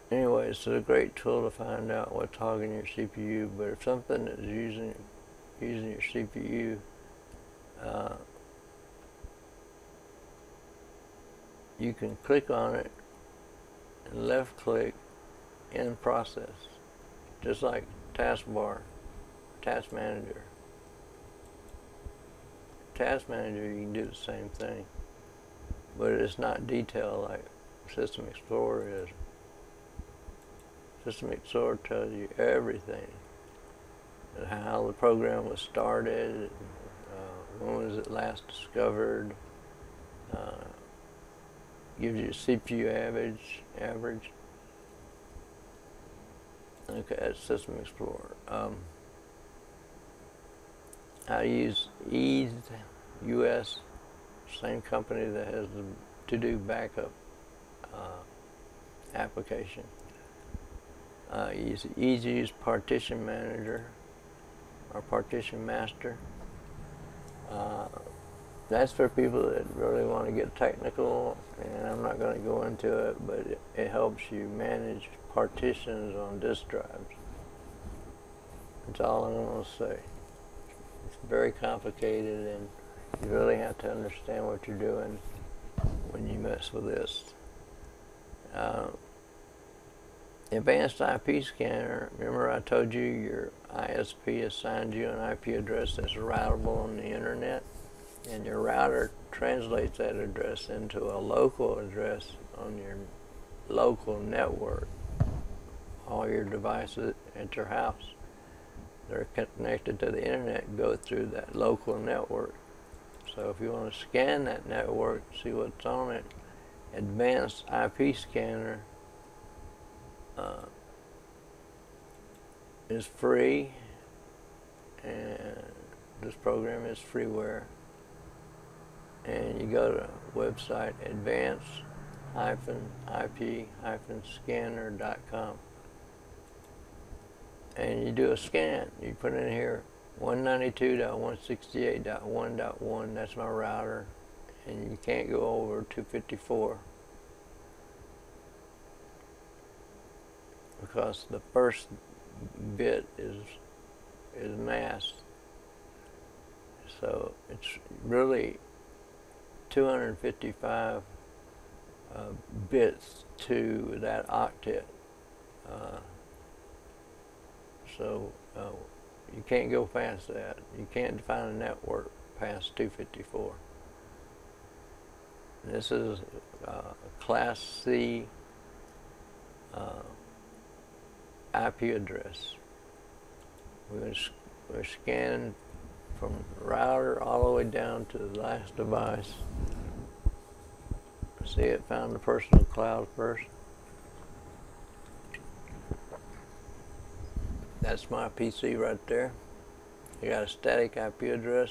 Anyway, it's a great tool to find out what's hogging your CPU, but if something is using your CPU, you can click on it and left click in process, just like taskbar, task manager. Task manager, you can do the same thing, but it's not detailed like System Explorer is. System Explorer tells you everything, and how the program was started, when was it last discovered, gives you CPU average. Okay, that's System Explorer. I use Ease US, same company that has the to-do backup application. Use Use Partition Manager or Partition Master. That's for people that really want to get technical, and I'm not going to go into it, but it helps you manage partitions on disk drives. That's all I'm going to say. It's very complicated, and you really have to understand what you're doing when you mess with this. Advanced IP scanner, remember I told you your ISP assigned you an IP address that's routable on the internet, and your router translates that address into a local address on your local network all your devices at your house. They're connected to the internet and go through that local network. So if you want to scan that network, see what's on it, Advanced IP Scanner is free, and this program is freeware. And you go to the website advanced-ip-scanner.com, and you do a scan. You put in here 192.168.1.1, that's my router, and you can't go over 254 because the first bit is masked. So it's really 255 bits to that octet. So you can't go past that. You can't define a network past 254. This is a Class C IP address. We're scanning from the router all the way down to the last device. See, it found the personal cloud first. That's my PC right there. You got a static IP address.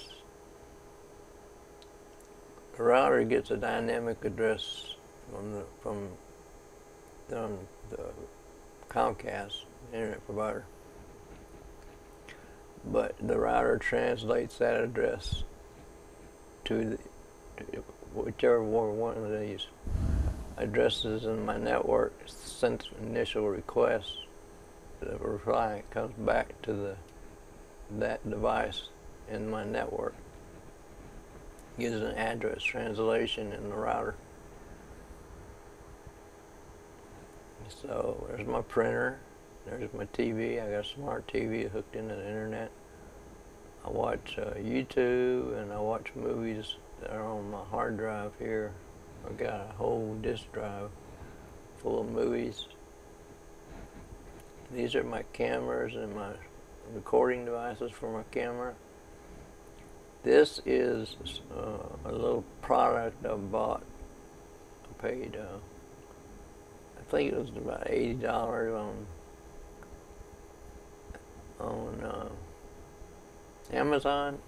The router gets a dynamic address from the Comcast internet provider, but the router translates that address to whichever one of these addresses in my network sent initial request. The reply comes back to that device in my network. Gives an address translation in the router. So there's my printer, there's my TV. I got a smart TV hooked into the internet. I watch YouTube, and I watch movies that are on my hard drive here. I've got a whole disk drive full of movies. These are my cameras and my recording devices for my camera. This is a little product I bought. I paid, I think it was about $80 on Amazon,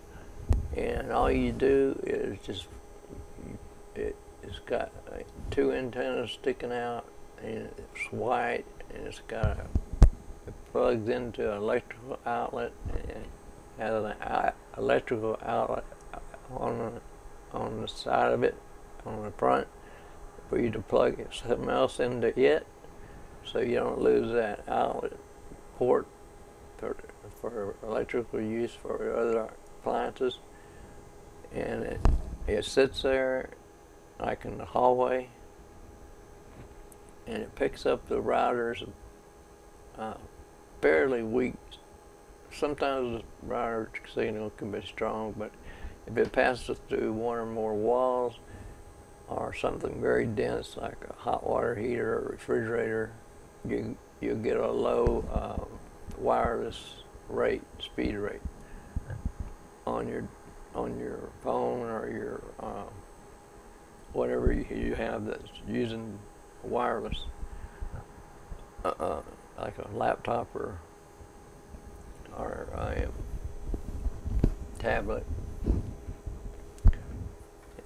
and all you do is just it's got two antennas sticking out, and it's white, and it plugs into an electrical outlet, and has an electrical outlet on the side of it, on the front, for you to plug something else into it, so you don't lose that outlet port for electrical use for other appliances. And it sits there like in the hallway, and it picks up the router's fairly weak. Sometimes the router signal can be strong, but if it passes through one or more walls or something very dense like a hot water heater or refrigerator, you'll get a low wireless speed rate on your phone or your whatever you have that's using wireless, like a laptop or a tablet.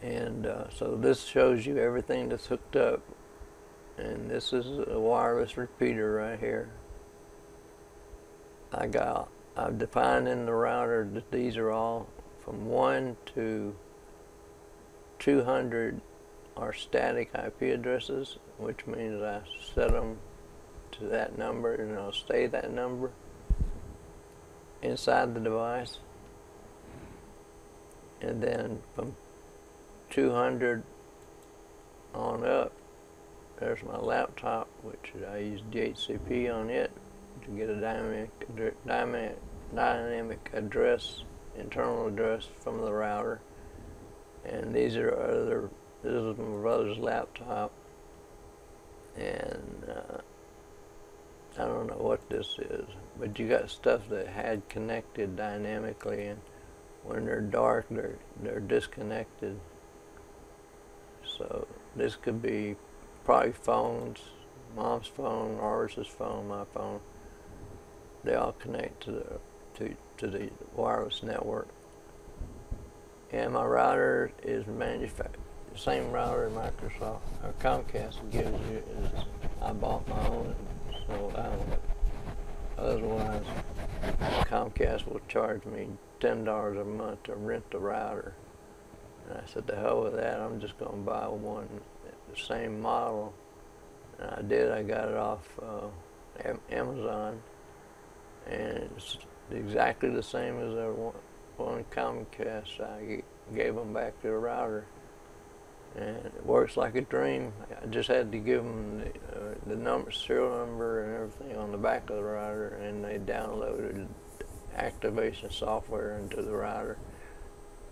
And so this shows you everything that's hooked up, and this is a wireless repeater right here. I've defined in the router that these are all from 1 to 200 are static IP addresses, which means I set them to that number and it'll stay that number inside the device. And then from 200 on up, there's my laptop, which I use DHCP on it to get a dynamic address, internal address from the router. And these are this is my brother's laptop, and I don't know what this is, but you got stuff that had connected dynamically, and when they're dark, they're disconnected. So this could be probably phones, mom's phone, Oris's phone, my phone. They all connect to the wireless network. And my router is manufactured. The same router Microsoft or Comcast gives you is I bought my own, so otherwise Comcast will charge me $10 a month to rent the router. And I said, the hell with that, I'm just going to buy one, the same model. And I did, I got it off Amazon, and it's exactly the same as the one Comcast. I gave them back to the router, and it works like a dream. I just had to give them the serial number and everything on the back of the router, and they downloaded activation software into the router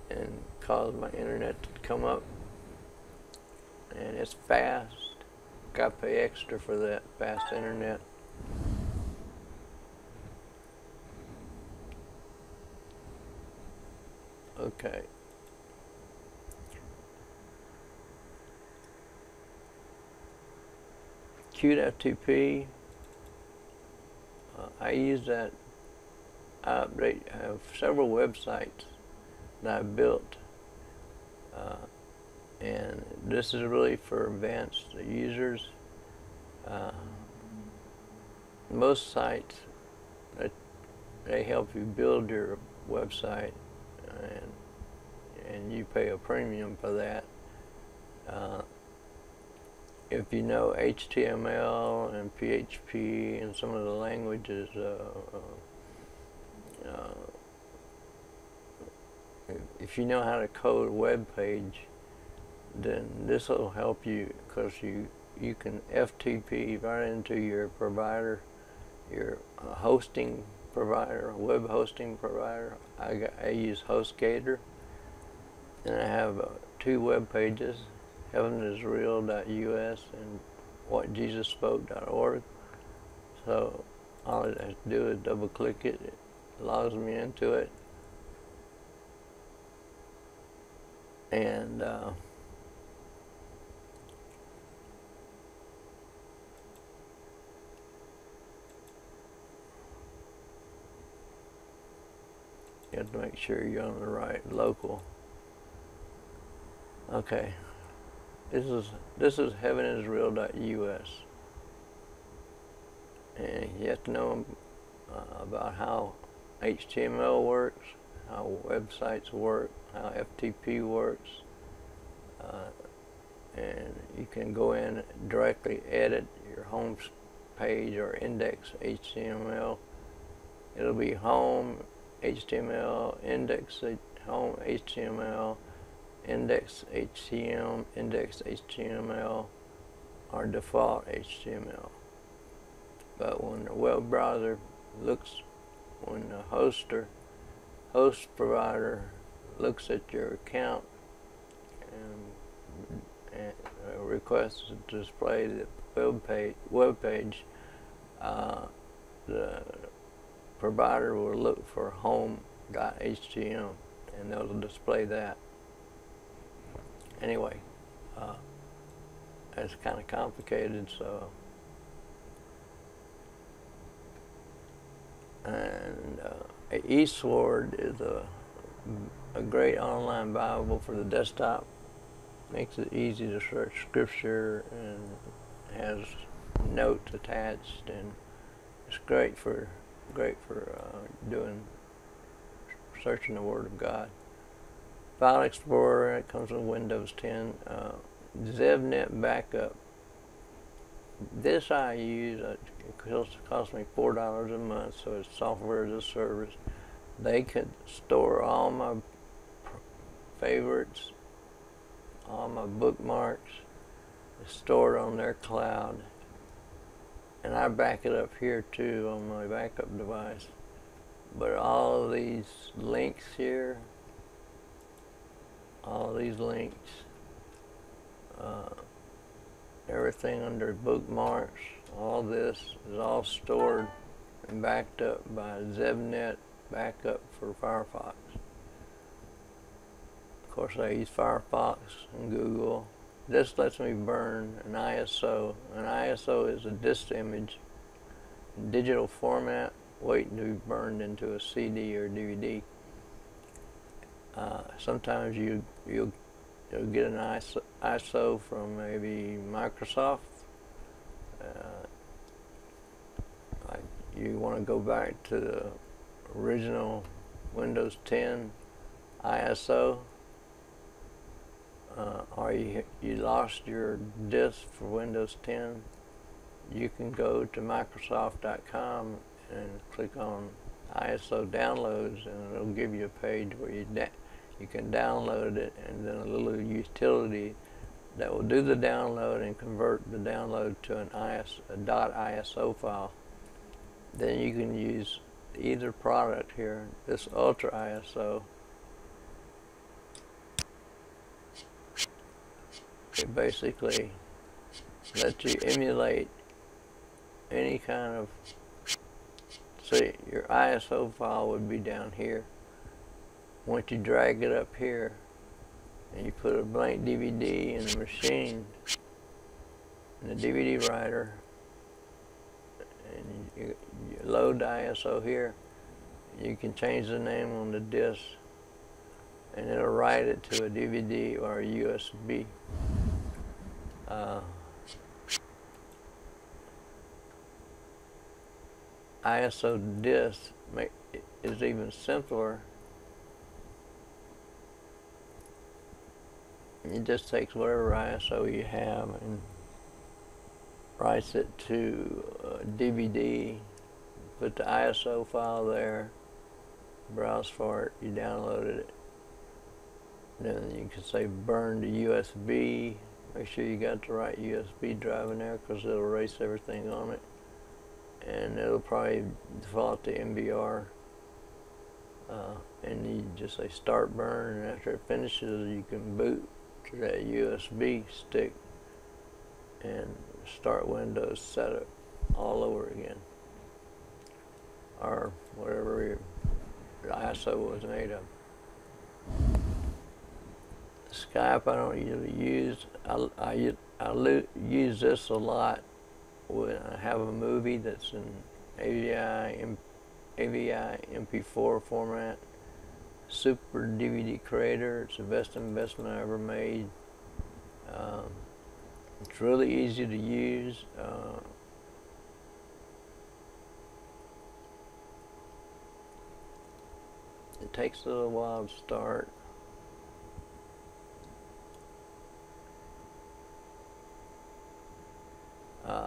and caused my internet to come up, and it's fast. Got to pay extra for that fast internet. Okay. QFTP. I use that. I have several websites that I built, and this is really for advanced users. Most sites, they help you build your website, and you pay a premium for that. If you know HTML and PHP and some of the languages, if you know how to code a web page, then this will help you, because you can FTP right into your provider, your hosting provider, web hosting provider. I use HostGator, and I have 2 web pages, heavenisreal.us and whatjesusspoke.org. So all I have to do is double click it, it logs me into it, and you have to make sure you're on the right local. Okay, this is heavenisreal.us, and you have to know about how HTML works, how websites work, how FTP works, and you can go in and directly edit your home page or index HTML. It'll be home HTML, index home HTML, index HTML, index HTML, or default HTML. But when the web browser looks, when the host provider looks at your account and requests to display the web page, the provider will look for home.html, and they'll display that. Anyway, it's kind of complicated, so. And eSword is a great online Bible for the desktop. Makes it easy to search scripture and has notes attached, and it's great for doing searching the Word of God. File Explorer, it comes with Windows 10. ZevNet Backup. This I use. It costs me $4 a month, so it's software as a service. They could store all my favorites, all my bookmarks, stored on their cloud, and I back it up here too on my backup device. But all of these links here, all these links, everything under bookmarks, All this is all stored and backed up by ZebNet backup for Firefox. Of course, I use Firefox and Google. This lets me burn an ISO. An ISO is a disk image in digital format waiting to be burned into a CD or DVD. Sometimes you'll get an ISO from maybe Microsoft. Like you want to go back to the original Windows 10 ISO, or you lost your disk for Windows 10, you can go to Microsoft.com and click on ISO downloads, and it'll give you a page where you can download it, and then a little utility that will do the download and convert the download to a .iso file. Then you can use either product here, this Ultra ISO. It basically lets you emulate any kind of, see, your ISO file would be down here. Once you drag it up here and you put a blank DVD in the machine, in the DVD writer, and you load the ISO here, you can change the name on the disc and it'll write it to a DVD or a USB. ISO disc is even simpler. It just takes whatever ISO you have and writes it to a DVD, put the ISO file there, browse for it, you downloaded it. Then you can say burn to USB. Make sure you got the right USB drive in there because it'll erase everything on it. And it'll probably default to MBR. And you just say start burn, and after it finishes you can boot to that USB stick and start Windows setup all over again, or whatever your ISO was made of. Skype I don't usually use. I use this a lot when I have a movie that's in AVI MP4 format. Super DVD Creator, it's the best investment I ever made. It's really easy to use. It takes a little while to start.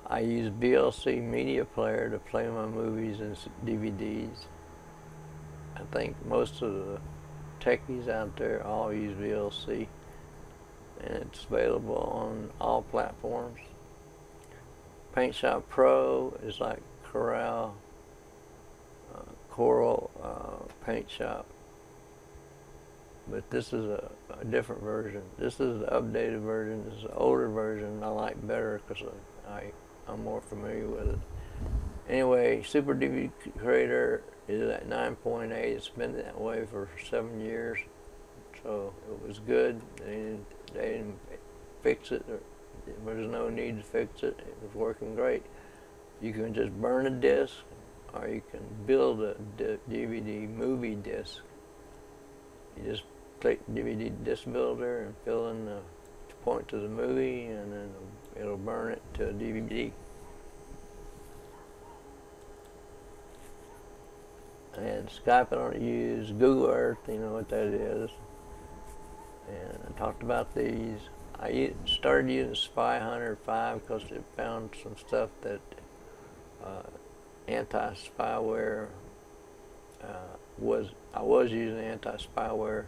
I use VLC Media Player to play my movies and DVDs. I think most of the techies out there all use VLC, and it's available on all platforms. PaintShop Pro is like Coral Paint Shop, but this is a different version. This is the updated version. This is the older version I like better because I'm more familiar with it. Anyway, Super DVD Creator is at 9.8. It's been that way for 7 years, so it was good. They didn't fix it. There was no need to fix it. It was working great. You can just burn a disc, or you can build a DVD movie disc. You just click DVD disc builder and fill in the point to the movie, and then it'll burn it to a DVD. And Skype I don't use. Google Earth, you know what that is. And I talked about these. I started using Spy Hunter 5 because it found some stuff that anti-spyware I was using anti-spyware,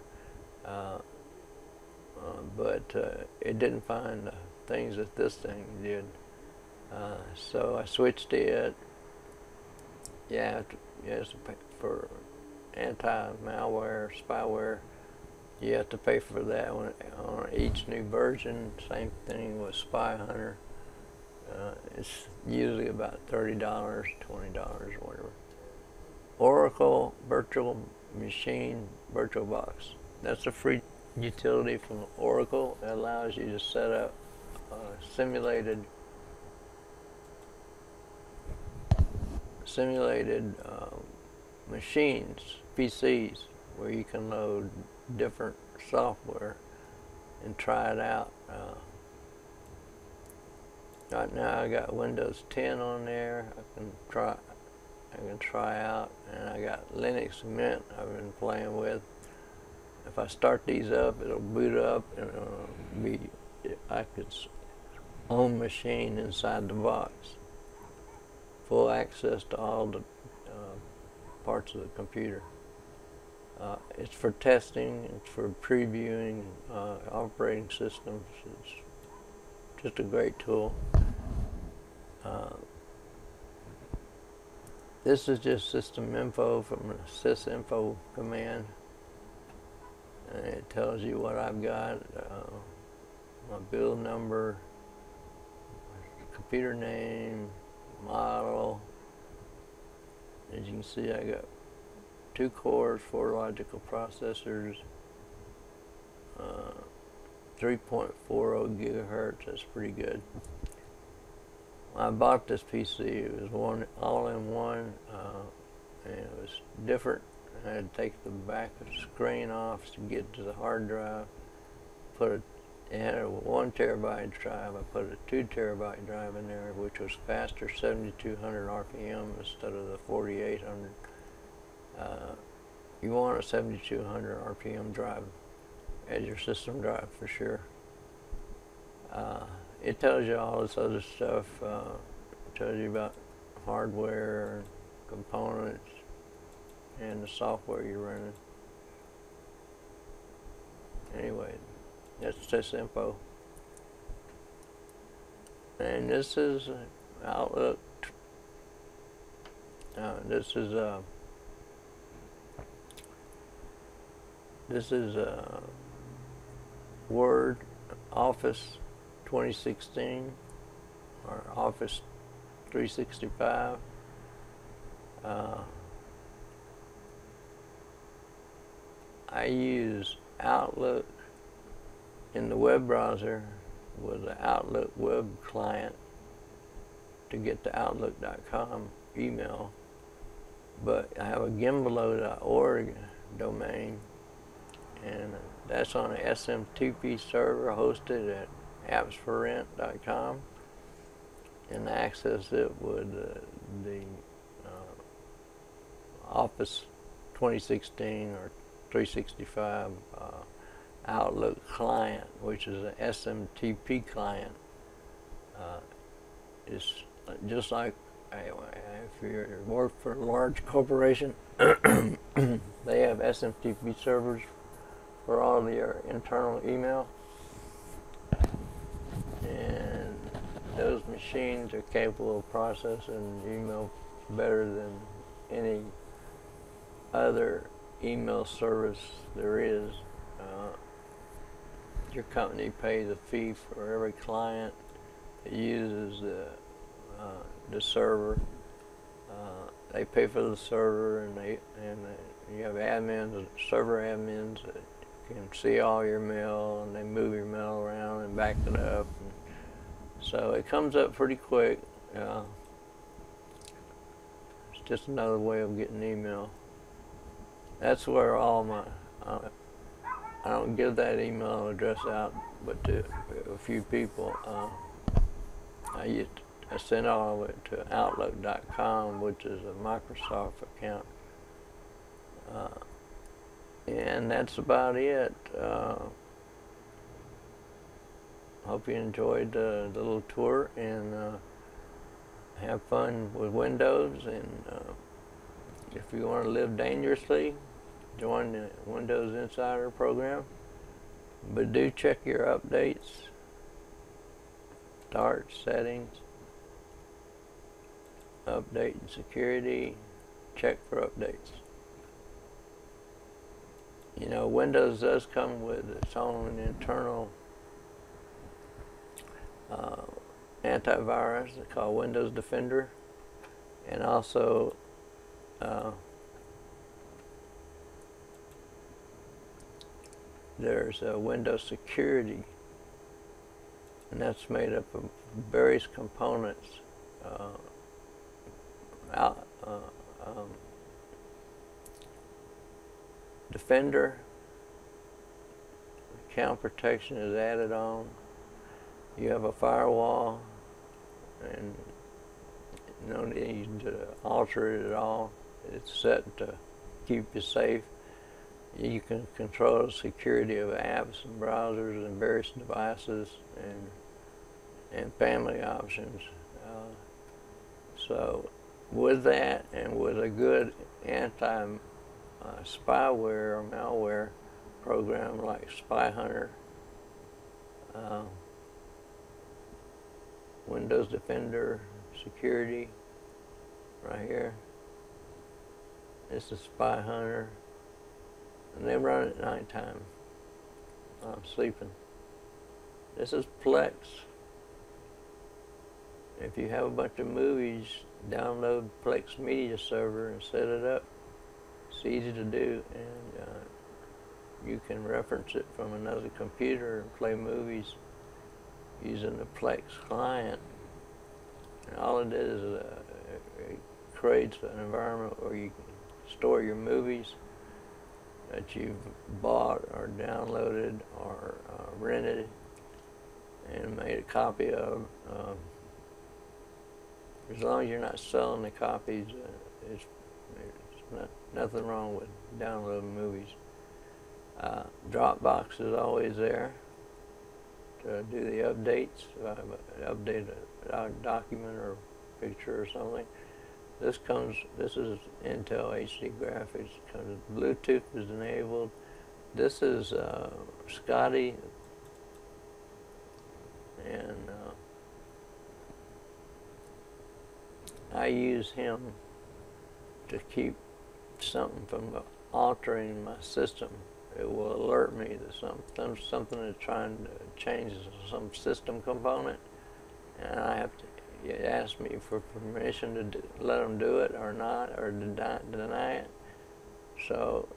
but it didn't find the things that this thing did. So I switched to it. Yeah, yes, for anti-malware, spyware, you have to pay for that on each new version. Same thing with Spy Hunter. It's usually about $30, $20, whatever. Oracle Virtual Machine VirtualBox. That's a free utility from Oracle. It allows you to set up simulated machines, PCs, where you can load different software and try it out. Right now I got Windows 10 on there. I can try out, and I got Linux Mint I've been playing with. If I start these up, it'll boot up, and it'll be like its own machine inside the box. Full access to all the parts of the computer. It's for testing, it's for previewing operating systems. It's just a great tool. This is just system info from the sysinfo command. And it tells you what I've got, my build number, computer name, model. As you can see, I got 2 cores, 4 logical processors, 3.40 gigahertz. That's pretty good. When I bought this PC, it was all-in-one, and it was different. I had to take the back of the screen off to get to the hard drive. It had a 1 terabyte drive. I put a 2 terabyte drive in there, which was faster, 7,200 RPM instead of the 4,800. You want a 7,200 RPM drive as your system drive for sure. It tells you all this other stuff. It tells you about hardware, components, and the software you're running. Anyway, that's sysinfo. And this is Outlook. This is Word, Office 2016, or Office 365. I use Outlook in the web browser with the Outlook web client to get the Outlook.com email, but I have a Gimbalo.org domain, and that's on an SMTP server hosted at appsforrent.com, and access it with the Office 2016 or 365 Outlook client, which is an SMTP client. It's just like if you work for a large corporation, they have SMTP servers for all of your internal email, and those machines are capable of processing email better than any other email service there is. Your company pays a fee for every client that uses the server. They pay for the server, and you have admins, server admins that can see all your mail, and they move your mail around and back it up. And so it comes up pretty quick. It's just another way of getting email. That's where all my I don't give that email address out, but to a few people. I send all of it to Outlook.com, which is a Microsoft account. And that's about it. Hope you enjoyed the little tour, and have fun with Windows. And if you want to live dangerously, join the Windows Insider program. But do check your updates. Start, settings, update and security, check for updates. You know, Windows does come with its own internal antivirus called Windows Defender, and also there's Windows Security, and that's made up of various components. Defender, account protection is added on. You have a firewall, and no need to alter it at all. It's set to keep you safe. You can control the security of apps and browsers and various devices and family options. So with that, and with a good anti-spyware or malware program like Spy Hunter, Windows Defender Security, right here. This is Spy Hunter, and they run at nighttime while I'm sleeping. This is Plex. If you have a bunch of movies, download Plex Media Server and set it up. It's easy to do, and you can reference it from another computer and play movies using the Plex client. And all it is it creates an environment where you can store your movies that you've bought or downloaded or rented and made a copy of. As long as you're not selling the copies, it's nothing wrong with downloading movies. Dropbox is always there to do the updates. Update a document or picture or something. This is Intel HD graphics. Bluetooth is enabled. This is Scotty, and I use him to keep something from altering my system. It will alert me that something is trying to change some system component, and I have to ask me for permission to let them do it or not, or deny it. So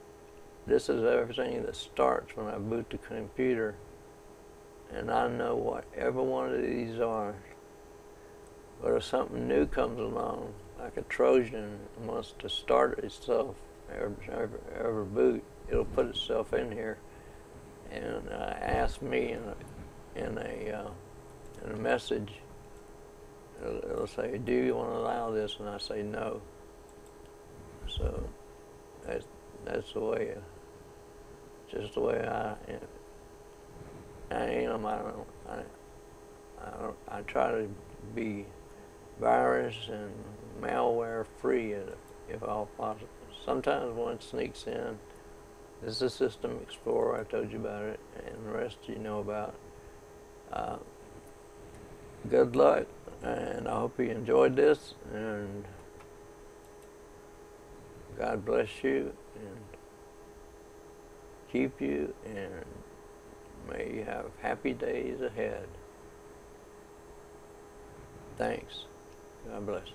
this is everything that starts when I boot the computer, and I know what every one of these are. But if something new comes along, like a Trojan wants to start itself every boot, it'll put itself in here and ask me in a message. It'll say, "Do you want to allow this?" And I say no. So that's the way, just the way I am. I try to be virus and malware free if all possible. Sometimes one sneaks in. This is System Explorer, I told you about it, and the rest you know about. Good luck, and I hope you enjoyed this, and God bless you and keep you, and may you have happy days ahead. Thanks. God bless.